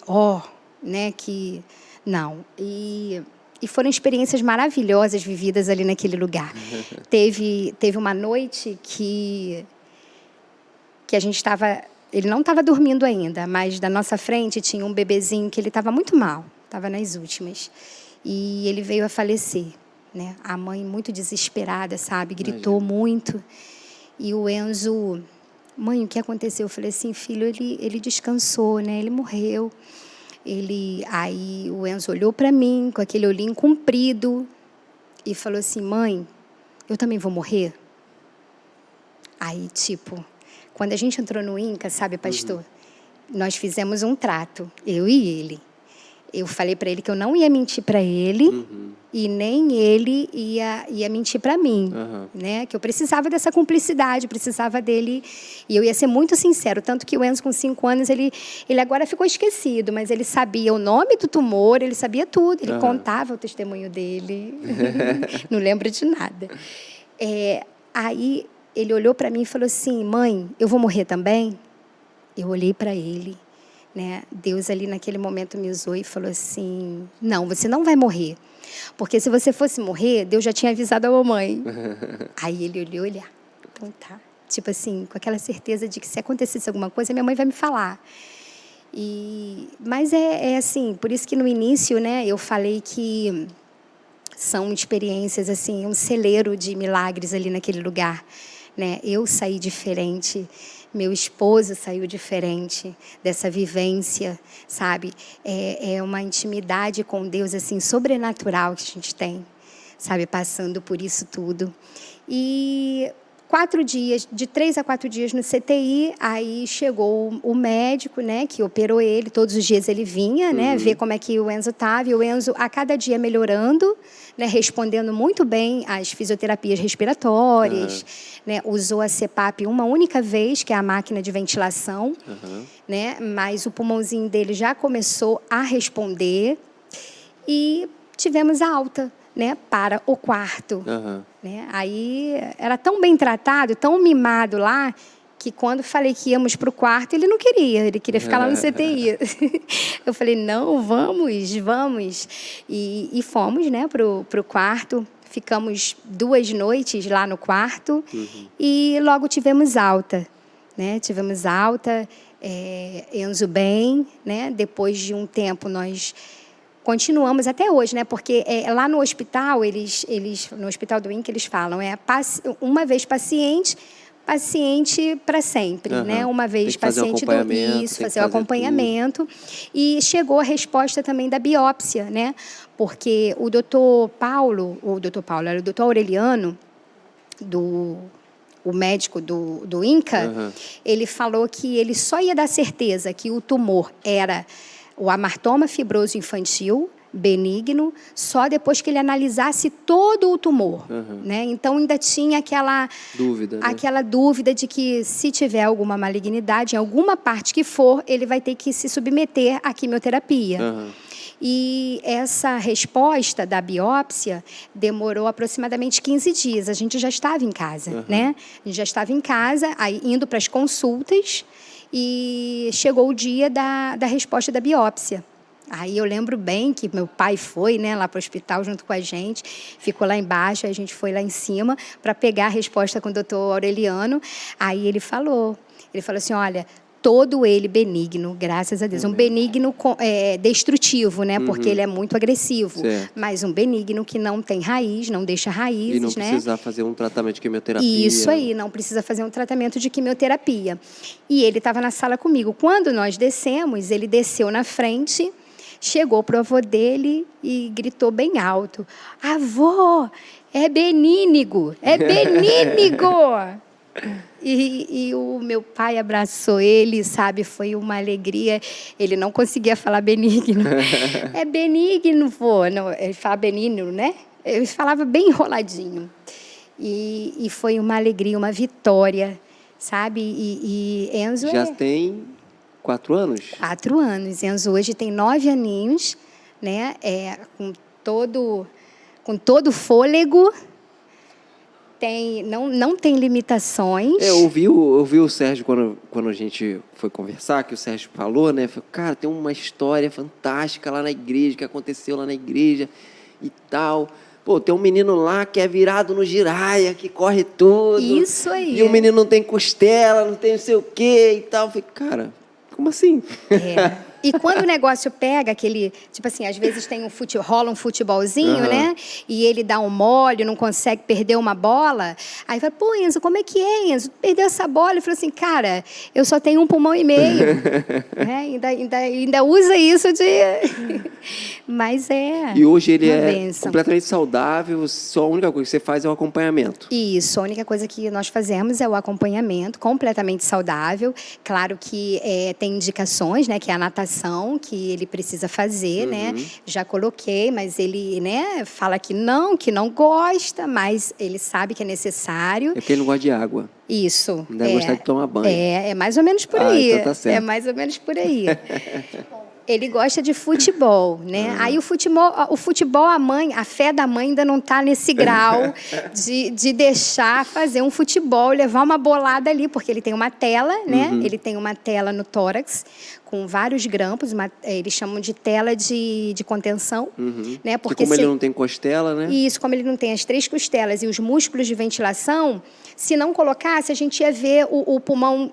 né? Que não. E foram experiências maravilhosas vividas ali naquele lugar. Teve uma noite que a gente estava... Ele não estava dormindo ainda, mas da nossa frente tinha um bebezinho que ele estava muito mal, estava nas últimas. E ele veio a falecer. Né? A mãe muito desesperada, sabe? Gritou muito. E o Enzo... Mãe, o que aconteceu? Eu falei assim, filho, ele descansou, né? Ele morreu. Aí o Enzo olhou para mim com aquele olhinho comprido e falou assim, mãe, eu também vou morrer? Aí, quando a gente entrou no INCA, sabe, pastor? Nós fizemos um trato, eu e ele. Eu falei para ele que eu não ia mentir para ele e nem ele ia mentir para mim, né? Que eu precisava dessa cumplicidade, precisava dele e eu ia ser muito sincero, tanto que o Enzo com 5 anos ele agora ficou esquecido, mas ele sabia o nome do tumor, ele sabia tudo, ele contava o testemunho dele, não lembro de nada. Aí ele olhou para mim e falou assim, mãe, eu vou morrer também? Eu olhei para ele. Né? Deus ali naquele momento me usou e falou assim, não, você não vai morrer, porque se você fosse morrer, Deus já tinha avisado a mamãe. Aí ele olhou, então tá, assim, com aquela certeza de que se acontecesse alguma coisa, minha mãe vai me falar. Mas é assim, por isso que no início, né, eu falei que são experiências assim, um celeiro de milagres ali naquele lugar, né? Eu saí diferente. Meu esposo saiu diferente dessa vivência, sabe? É uma intimidade com Deus, assim, sobrenatural que a gente tem, sabe? Passando por isso tudo. E 4 dias, de 3 a 4 dias no CTI, aí chegou o médico, né? Que operou ele, todos os dias ele vinha, né? Ver como é que o Enzo estava. E o Enzo, a cada dia, melhorando, né, respondendo muito bem às fisioterapias respiratórias, né, usou a CPAP uma única vez, que é a máquina de ventilação, né, mas o pulmãozinho dele já começou a responder e tivemos a alta, né, para o quarto. Né, aí era tão bem tratado, tão mimado lá, que quando falei que íamos para o quarto, ele não queria, ele queria ficar lá no CTI. Eu falei, não, vamos. E fomos, né, para o quarto, ficamos 2 noites lá no quarto e logo tivemos alta. Né? Tivemos alta, Enzo bem, né? Depois de um tempo nós continuamos até hoje, né? Porque lá no hospital, no hospital do INCA, eles falam, uma vez paciente para sempre, né? Uma vez paciente fazer o acompanhamento. E chegou a resposta também da biópsia, né? Porque o doutor Paulo, era o doutor Aureliano, o médico do INCA, ele falou que ele só ia dar certeza que o tumor era o amartoma fibroso infantil, benigno, só depois que ele analisasse todo o tumor. Né? Então, ainda tinha aquela dúvida de que, se tiver alguma malignidade, em alguma parte que for, ele vai ter que se submeter à quimioterapia. E essa resposta da biópsia demorou aproximadamente 15 dias. A gente já estava em casa, né? A gente já estava em casa, aí indo para as consultas, e chegou o dia da resposta da biópsia. Aí eu lembro bem que meu pai foi, né, lá para o hospital junto com a gente, ficou lá embaixo, a gente foi lá em cima para pegar a resposta com o doutor Aureliano. Aí ele falou assim, olha, todo ele benigno, graças a Deus. Um benigno destrutivo, né? Porque ele é muito agressivo. Certo. Mas um benigno que não tem raiz, não deixa raízes, E não né? precisar fazer um tratamento de quimioterapia. Isso aí, não precisa fazer um tratamento de quimioterapia. E ele estava na sala comigo. Quando nós descemos, ele desceu na frente, chegou pro avô dele e gritou bem alto: avô, é benínigo, é benínigo! E o meu pai abraçou ele, sabe? Foi uma alegria. Ele não conseguia falar benigno. É benigno, vô. Não, ele fala benigno, né? Ele falava bem enroladinho. E foi uma alegria, uma vitória, sabe? E Enzo Já tem 4 anos? 4 anos. Enzo hoje tem 9 aninhos, né? Com todo fôlego. Não tem limitações. Eu ouvi o Sérgio quando a gente foi conversar, que o Sérgio falou, né? Falou, cara, tem uma história fantástica lá na igreja, que aconteceu lá na igreja e tal. Pô, tem um menino lá que é virado no giraia, que corre tudo. Isso aí. E o menino não tem costela, não tem não sei o quê e tal. Eu falei, cara, como assim? E quando o negócio pega aquele, tipo assim, às vezes rola um futebolzinho, né? E ele dá um mole, não consegue perder uma bola. Aí fala, pô, Enzo, como é que é, Enzo? Perdeu essa bola? Ele falou assim, cara, eu só tenho 1,5 pulmão. Ainda usa isso de... Mas E hoje ele uma é bênção. completamente saudável, só a única coisa que você faz é o acompanhamento. Isso, a única coisa que nós fazemos é o acompanhamento, completamente saudável. Claro que tem indicações, né, que é a natação, que ele precisa fazer, né? Já coloquei, mas ele, né, fala que não gosta, mas ele sabe que é necessário. É porque ele não gosta de água. Isso. Não deve gostar de tomar banho. É mais ou menos por aí. Então tá certo. É mais ou menos por aí. Ele gosta de futebol, né? Aí o futebol, a fé da mãe ainda não está nesse grau de deixar fazer um futebol, levar uma bolada ali, porque ele tem uma tela, né? Ele tem uma tela no tórax com vários grampos, eles chamam de tela de contenção, né? Porque como ele não tem costela, né? Isso, como ele não tem as 3 costelas e os músculos de ventilação, se não colocasse, a gente ia ver o pulmão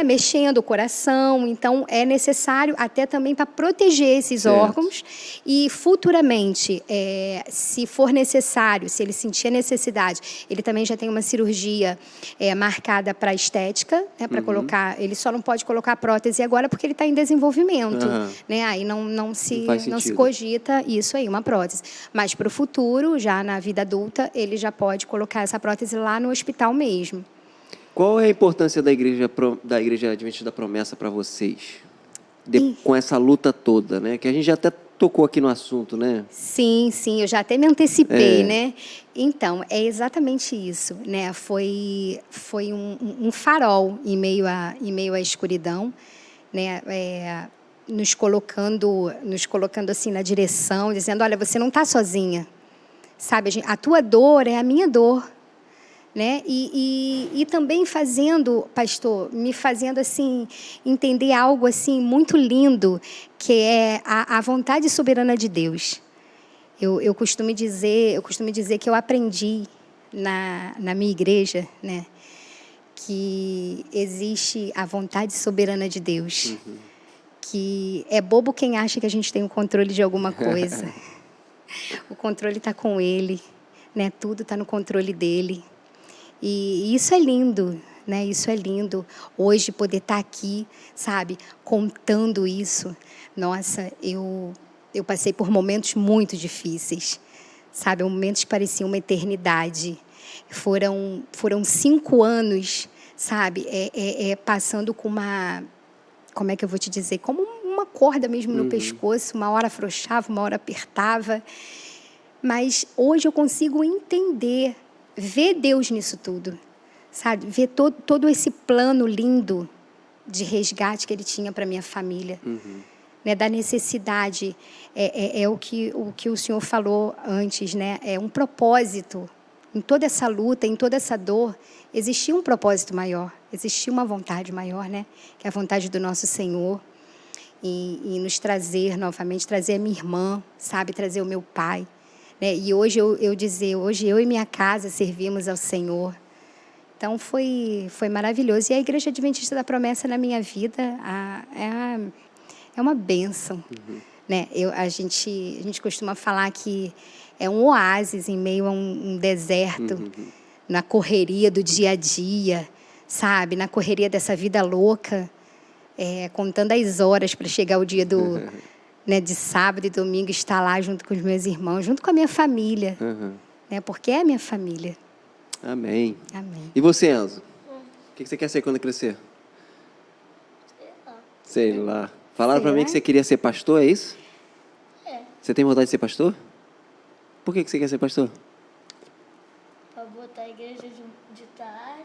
mexendo, o coração. Então, é necessário até também para proteger esses órgãos. E, futuramente, se for necessário, se ele sentir a necessidade, ele também já tem uma cirurgia marcada para estética, né, para colocar... Ele só não pode colocar prótese agora porque ele está em desenvolvimento. Né? Aí não se cogita isso aí, uma prótese. Mas, para o futuro, já na vida adulta, ele já pode colocar essa prótese lá no hospital mesmo. Qual é a importância da Igreja Adventista da Promessa para vocês? Com essa luta toda, né? Que a gente já até tocou aqui no assunto, né? Sim, eu já até me antecipei, né? Então, é exatamente isso, né? Foi um farol em meio à escuridão, né? Nos colocando assim na direção, dizendo, olha, você não está sozinha, sabe? A tua dor é a minha dor. Né? E também me fazendo assim entender algo assim muito lindo, que é a vontade soberana de Deus. Eu costumo dizer que eu aprendi na minha igreja, né, que existe a vontade soberana de Deus, que é bobo quem acha que a gente tem o controle de alguma coisa. O controle está com Ele, né? Tudo está no controle dele. E isso é lindo, né? Isso é lindo. Hoje, poder estar aqui, sabe, contando isso. Nossa, eu passei por momentos muito difíceis, sabe? Momentos que pareciam uma eternidade. Foram 5 anos, sabe? Passando com uma... Como é que eu vou te dizer? Como uma corda mesmo no pescoço. Uma hora afrouxava, uma hora apertava. Mas hoje eu consigo entender... Ver Deus nisso tudo, sabe? Ver todo esse plano lindo de resgate que Ele tinha para minha família, né? Da necessidade, o que o senhor falou antes, né? É um propósito. Em toda essa luta, em toda essa dor, existia um propósito maior, existia uma vontade maior, né? Que é a vontade do nosso Senhor, e nos trazer novamente, trazer a minha irmã, sabe? Trazer o meu pai. E hoje hoje eu e minha casa servimos ao Senhor. Então, foi maravilhoso. E a Igreja Adventista da Promessa na minha vida é uma bênção. Né? A gente costuma falar que é um oásis em meio a um deserto, na correria do dia a dia, sabe? Na correria dessa vida louca, contando as horas para chegar o dia né, de sábado e domingo, estar lá junto com os meus irmãos, junto com a minha família, né? Porque é a minha família. Amém. Amém. E você, Enzo? O que você quer ser quando crescer? Sei lá. Falaram Sei pra mim lá. que você queria ser pastor, é isso? É, Você tem vontade de ser pastor? Por que você quer ser pastor? pra botar a igreja de tarde.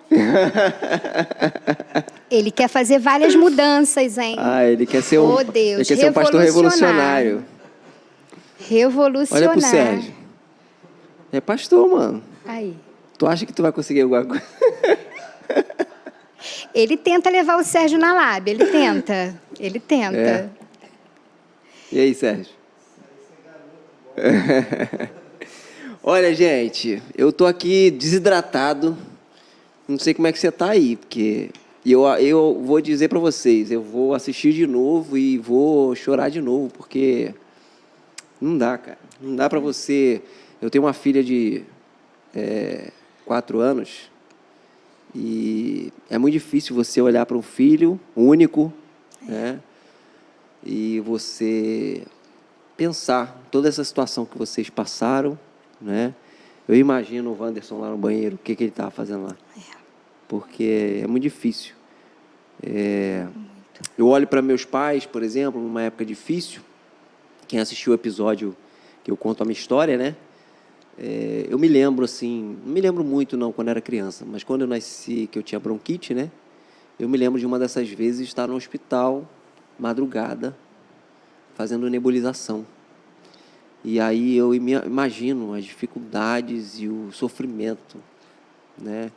Ele quer fazer várias mudanças, hein? Ah, ele quer ser um, Oh, Deus, ele quer ser um pastor revolucionário. Revolucionário. Olha pro Sérgio. É pastor, mano. Aí. Tu acha que tu vai conseguir alguma coisa? Ele tenta levar o Sérgio na lábia, ele tenta. Ele tenta. É. E aí, Sérgio? Olha, gente, eu tô aqui desidratado. Não sei como é que você tá aí, porque eu vou dizer pra vocês, eu vou assistir de novo e vou chorar de novo, porque não dá, cara. Não dá pra você... Eu tenho uma filha de 4 anos e é muito difícil você olhar para um filho único, né? E você pensar toda essa situação que vocês passaram, né? Eu imagino o Wanderson lá no banheiro, o que ele estava fazendo lá. Porque é muito difícil. Eu olho para meus pais, por exemplo, numa época difícil. Quem assistiu o episódio que eu conto a minha história, né? Eu me lembro, assim... Não me lembro muito, não, quando era criança. Mas quando eu nasci, que eu tinha bronquite, né? Eu me lembro de uma dessas vezes estar no hospital, madrugada, fazendo nebulização. E aí eu imagino as dificuldades e o sofrimento, né?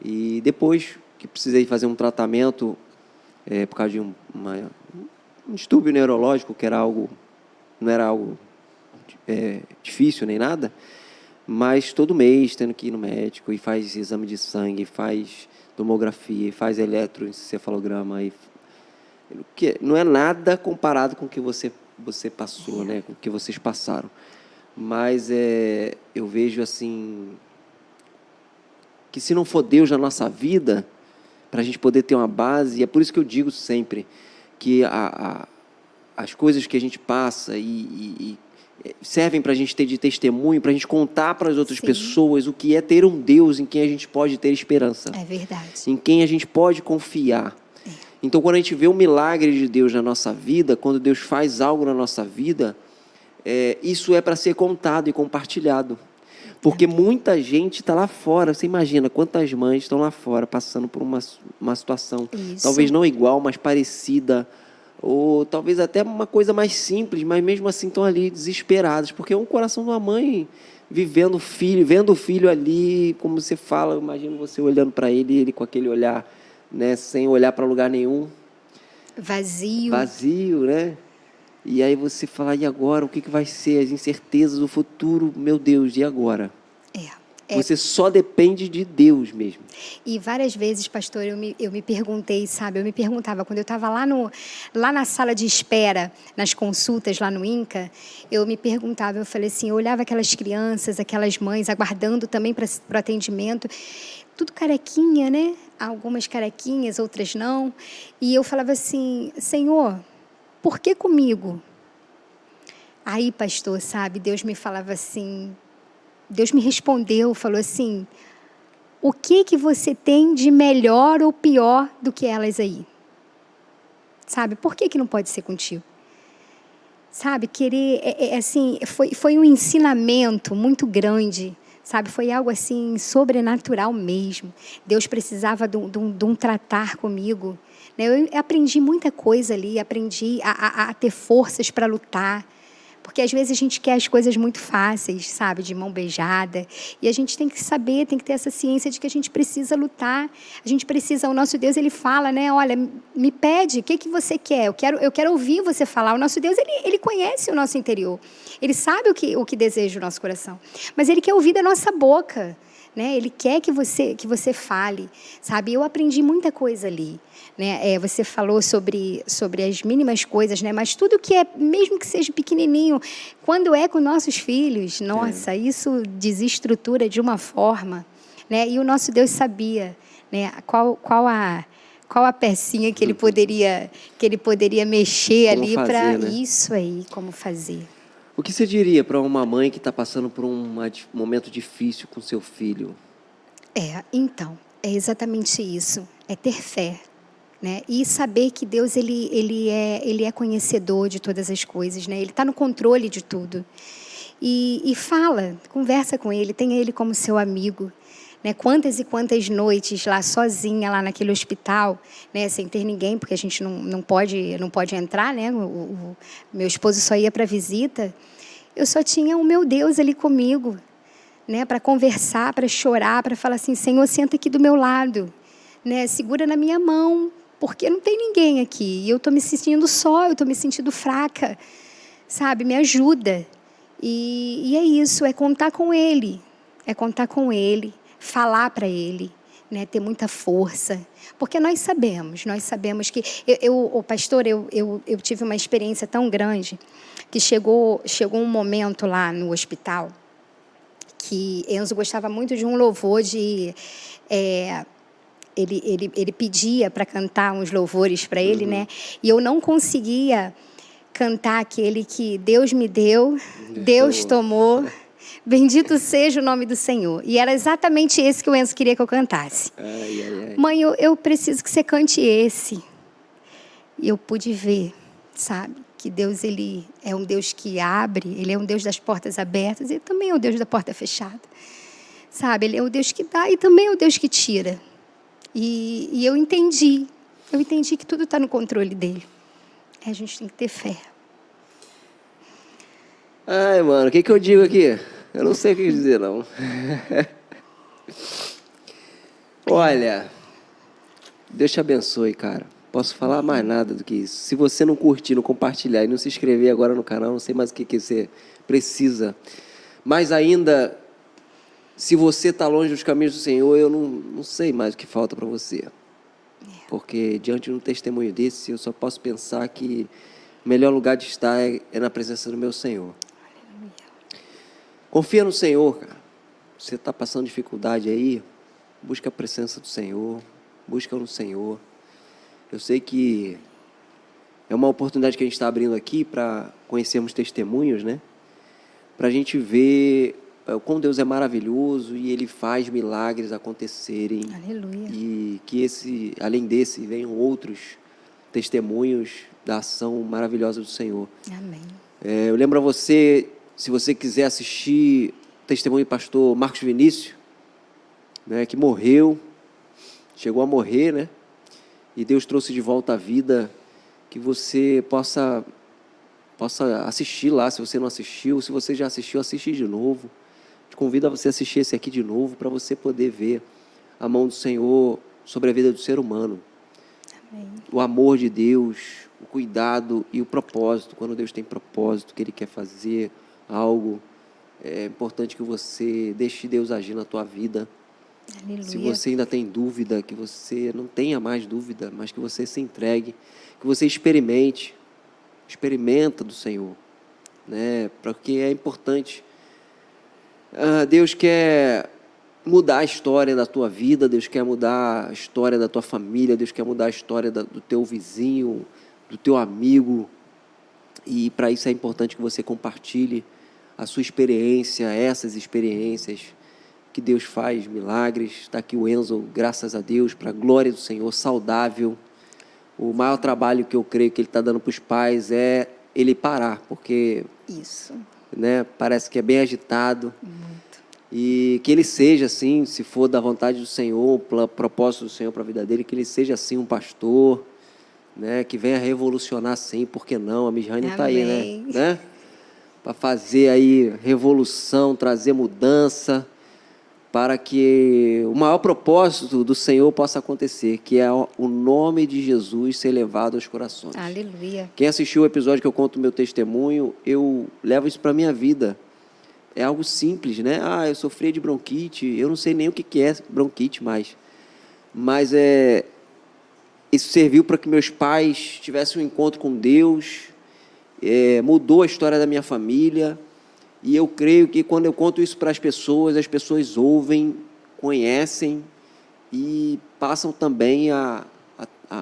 E depois que precisei fazer um tratamento por causa de um distúrbio neurológico, que não era algo difícil nem nada, mas todo mês tendo que ir no médico e faz exame de sangue, faz tomografia, faz eletroencefalograma, que não é nada comparado com o que você passou, né? Com o que vocês passaram. Mas eu vejo assim que se não for Deus na nossa vida, para a gente poder ter uma base, e é por isso que eu digo sempre que as coisas que a gente passa e servem para a gente ter de testemunho, para a gente contar para as outras pessoas o que é ter um Deus em quem a gente pode ter esperança. É verdade. Em quem a gente pode confiar. Então, quando a gente vê o milagre de Deus na nossa vida, quando Deus faz algo na nossa vida, isso é para ser contado e compartilhado. Porque muita gente está lá fora. Você imagina quantas mães estão lá fora passando por uma situação, talvez não igual, mas parecida, ou talvez até uma coisa mais simples, mas mesmo assim estão ali desesperadas, porque é um coração de uma mãe vendo o filho ali, como você fala, eu imagino você olhando para ele com aquele olhar, né, sem olhar para lugar nenhum. Vazio, né? E aí você fala, e agora? O que vai ser? As incertezas do futuro, meu Deus, e agora? Você só depende de Deus mesmo. E várias vezes, pastor, eu me perguntei, sabe? Eu me perguntava, quando eu estava lá na sala de espera, nas consultas lá no INCA, eu me perguntava, eu falei assim, eu olhava aquelas crianças, aquelas mães, aguardando também para o atendimento, tudo carequinha, né? Algumas carequinhas, outras não. E eu falava assim, Senhor, por que comigo? Aí, pastor, sabe, Deus me falava assim, Deus me respondeu, falou assim, o que você tem de melhor ou pior do que elas aí? Sabe, por que não pode ser contigo? Sabe, querer, assim, foi um ensinamento muito grande, sabe, foi algo assim, sobrenatural mesmo. Deus precisava de um tratar comigo. Eu aprendi muita coisa ali, aprendi a ter forças para lutar, porque às vezes a gente quer as coisas muito fáceis, sabe, de mão beijada, e a gente tem que saber, tem que ter essa ciência de que a gente precisa lutar, a gente precisa, o nosso Deus, ele fala, né, olha, me pede, o que você quer? Eu quero ouvir você falar. O nosso Deus, ele conhece o nosso interior, ele sabe o que deseja o nosso coração, mas ele quer ouvir da nossa boca, né? Ele quer que você fale, sabe? Eu aprendi muita coisa ali, né? Você falou sobre as mínimas coisas, né? Mas tudo que é, mesmo que seja pequenininho, quando é com nossos filhos, nossa, isso desestrutura de uma forma, né? E o nosso Deus sabia, né? Qual a pecinha que ele poderia mexer Como ali fazer, para né? isso aí, como fazer. O que você diria para uma mãe que está passando por um momento difícil com seu filho? Então, é exatamente isso. É ter fé, né? E saber que Deus ele é conhecedor de todas as coisas, né? Ele está no controle de tudo. E fala, conversa com ele, tenha ele como seu amigo. Né? Quantas e quantas noites lá sozinha, lá naquele hospital, né? Sem ter ninguém, porque a gente não pode entrar, né? O meu esposo só ia para visita. Eu só tinha o meu Deus ali comigo, né? Para conversar, para chorar, para falar assim, Senhor, senta aqui do meu lado, né? Segura na minha mão, porque não tem ninguém aqui. E eu estou me sentindo só, eu estou me sentindo fraca, sabe? Me ajuda. E é isso, é contar com Ele. É contar com Ele, falar para Ele, né? Ter muita força. Porque nós sabemos que... pastor, eu tive uma experiência tão grande que chegou um momento lá no hospital que Enzo gostava muito de um louvor de... Ele pedia para cantar uns louvores para ele, né? E eu não conseguia cantar aquele que Deus me deu, Deus tomou, bendito seja o nome do Senhor. E era exatamente esse que o Enzo queria que eu cantasse. Mãe, eu preciso que você cante esse. E eu pude ver, sabe, que Deus, ele é um Deus que abre, ele é um Deus das portas abertas, ele também é o Deus da porta fechada. Sabe, ele é o Deus que dá e também é o Deus que tira. E eu entendi que tudo está no controle dele. A gente tem que ter fé. Ai, mano, o que eu digo aqui? Eu não sei o que dizer, não. Olha, Deus te abençoe, cara. Posso falar mais nada do que isso. Se você não curtir, não compartilhar e não se inscrever agora no canal, não sei mais o que você precisa. Mas ainda, se você está longe dos caminhos do Senhor, eu não sei mais o que falta para você. Porque diante de um testemunho desse, eu só posso pensar que o melhor lugar de estar é na presença do meu Senhor. Aleluia. Confia no Senhor, cara. Você está passando dificuldade aí, busca a presença do Senhor, busca no Senhor. Eu sei que é uma oportunidade que a gente está abrindo aqui para conhecermos testemunhos, né? Para a gente ver como Deus é maravilhoso e Ele faz milagres acontecerem. Aleluia. E que além desse venham outros testemunhos da ação maravilhosa do Senhor. Amém. Eu lembro a você, se você quiser assistir o testemunho do pastor Marcos Vinícius, né, que chegou a morrer, né? E Deus trouxe de volta à vida, que você possa assistir lá, se você não assistiu. Se você já assistiu, assiste de novo. Te convido a você assistir esse aqui de novo, para você poder ver a mão do Senhor sobre a vida do ser humano. Amém. O amor de Deus, o cuidado e o propósito. Quando Deus tem propósito, que Ele quer fazer algo, é importante que você deixe Deus agir na tua vida. Aleluia. Se você ainda tem dúvida, que você não tenha mais dúvida, mas que você se entregue, que você experimenta do Senhor, né? Porque é importante. Deus quer mudar a história da tua vida, Deus quer mudar a história da tua família, Deus quer mudar a história do teu vizinho, do teu amigo, e para isso é importante que você compartilhe a sua experiência, essas experiências, que Deus faz milagres. Está aqui o Enzo, graças a Deus, para a glória do Senhor, saudável. O maior trabalho que eu creio que Ele está dando para os pais é ele parar, porque isso, né, parece que é bem agitado. Muito. E que ele seja assim, se for da vontade do Senhor, o propósito do Senhor para a vida dele, que ele seja assim um pastor, né, que venha revolucionar sim, por que não? A Mijane está aí, né? Para fazer aí revolução, trazer mudança, para que o maior propósito do Senhor possa acontecer, que é o nome de Jesus ser levado aos corações. Aleluia. Quem assistiu o episódio que eu conto o meu testemunho, eu levo isso para a minha vida. é algo simples, né? Eu sofri de bronquite, eu não sei nem o que é bronquite mais. Mas isso serviu para que meus pais tivessem um encontro com Deus, mudou a história da minha família, e eu creio que quando eu conto isso para as pessoas ouvem, conhecem e passam também a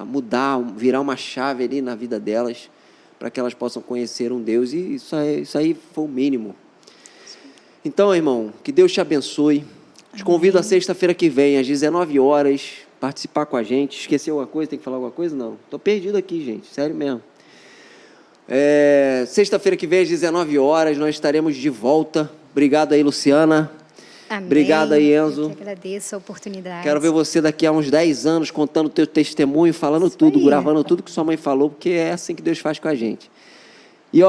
mudar, virar uma chave ali na vida delas, para que elas possam conhecer um Deus, e isso aí foi o mínimo. Então, irmão, que Deus te abençoe. Te convido a sexta-feira que vem, às 19 horas, participar com a gente. Esqueceu alguma coisa? Tem que falar alguma coisa? Não. Estou perdido aqui, gente. Sério mesmo. Sexta-feira que vem, às 19 horas, nós estaremos de volta. Obrigado aí, Luciana. Amém. Obrigado aí, Enzo. Eu que agradeço a oportunidade. Quero ver você daqui a uns 10 anos contando o teu testemunho, falando tudo, gravando tudo que sua mãe falou, porque é assim que Deus faz com a gente. E,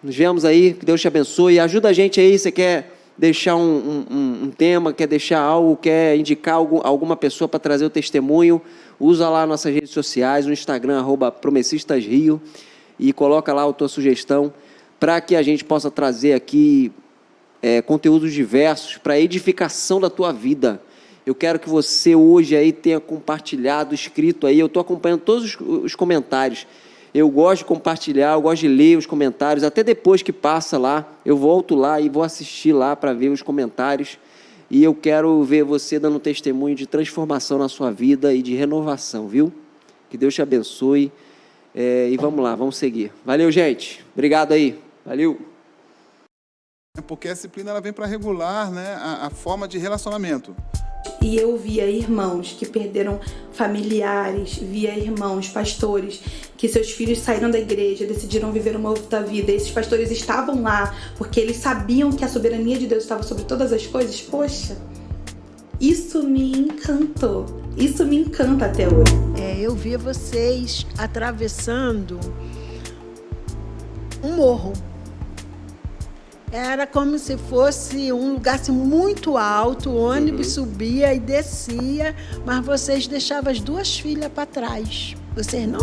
nos vemos aí, que Deus te abençoe. Ajuda a gente aí, você quer deixar um tema, quer deixar algo, quer indicar alguma pessoa para trazer o testemunho, usa lá nossas redes sociais, no Instagram, @promessistasrio, e coloca lá a tua sugestão, para que a gente possa trazer aqui conteúdos diversos para edificação da tua vida. Eu quero que você hoje aí tenha compartilhado, escrito aí, eu estou acompanhando todos os comentários. Eu gosto de compartilhar, eu gosto de ler os comentários, até depois que passa lá, eu volto lá e vou assistir lá para ver os comentários, e eu quero ver você dando testemunho de transformação na sua vida e de renovação, viu? Que Deus te abençoe, e vamos lá, vamos seguir. Valeu, gente. Obrigado aí. Valeu. Porque a disciplina ela vem para regular, né, a forma de relacionamento. E eu via irmãos que perderam familiares, via irmãos, pastores, que seus filhos saíram da igreja, decidiram viver uma outra vida. Esses pastores estavam lá porque eles sabiam que a soberania de Deus estava sobre todas as coisas. Poxa, isso me encantou. Isso me encanta até hoje. Eu via vocês atravessando um morro. Era como se fosse um lugar assim, muito alto, o ônibus subia e descia, mas vocês deixavam as duas filhas para trás. Vocês não...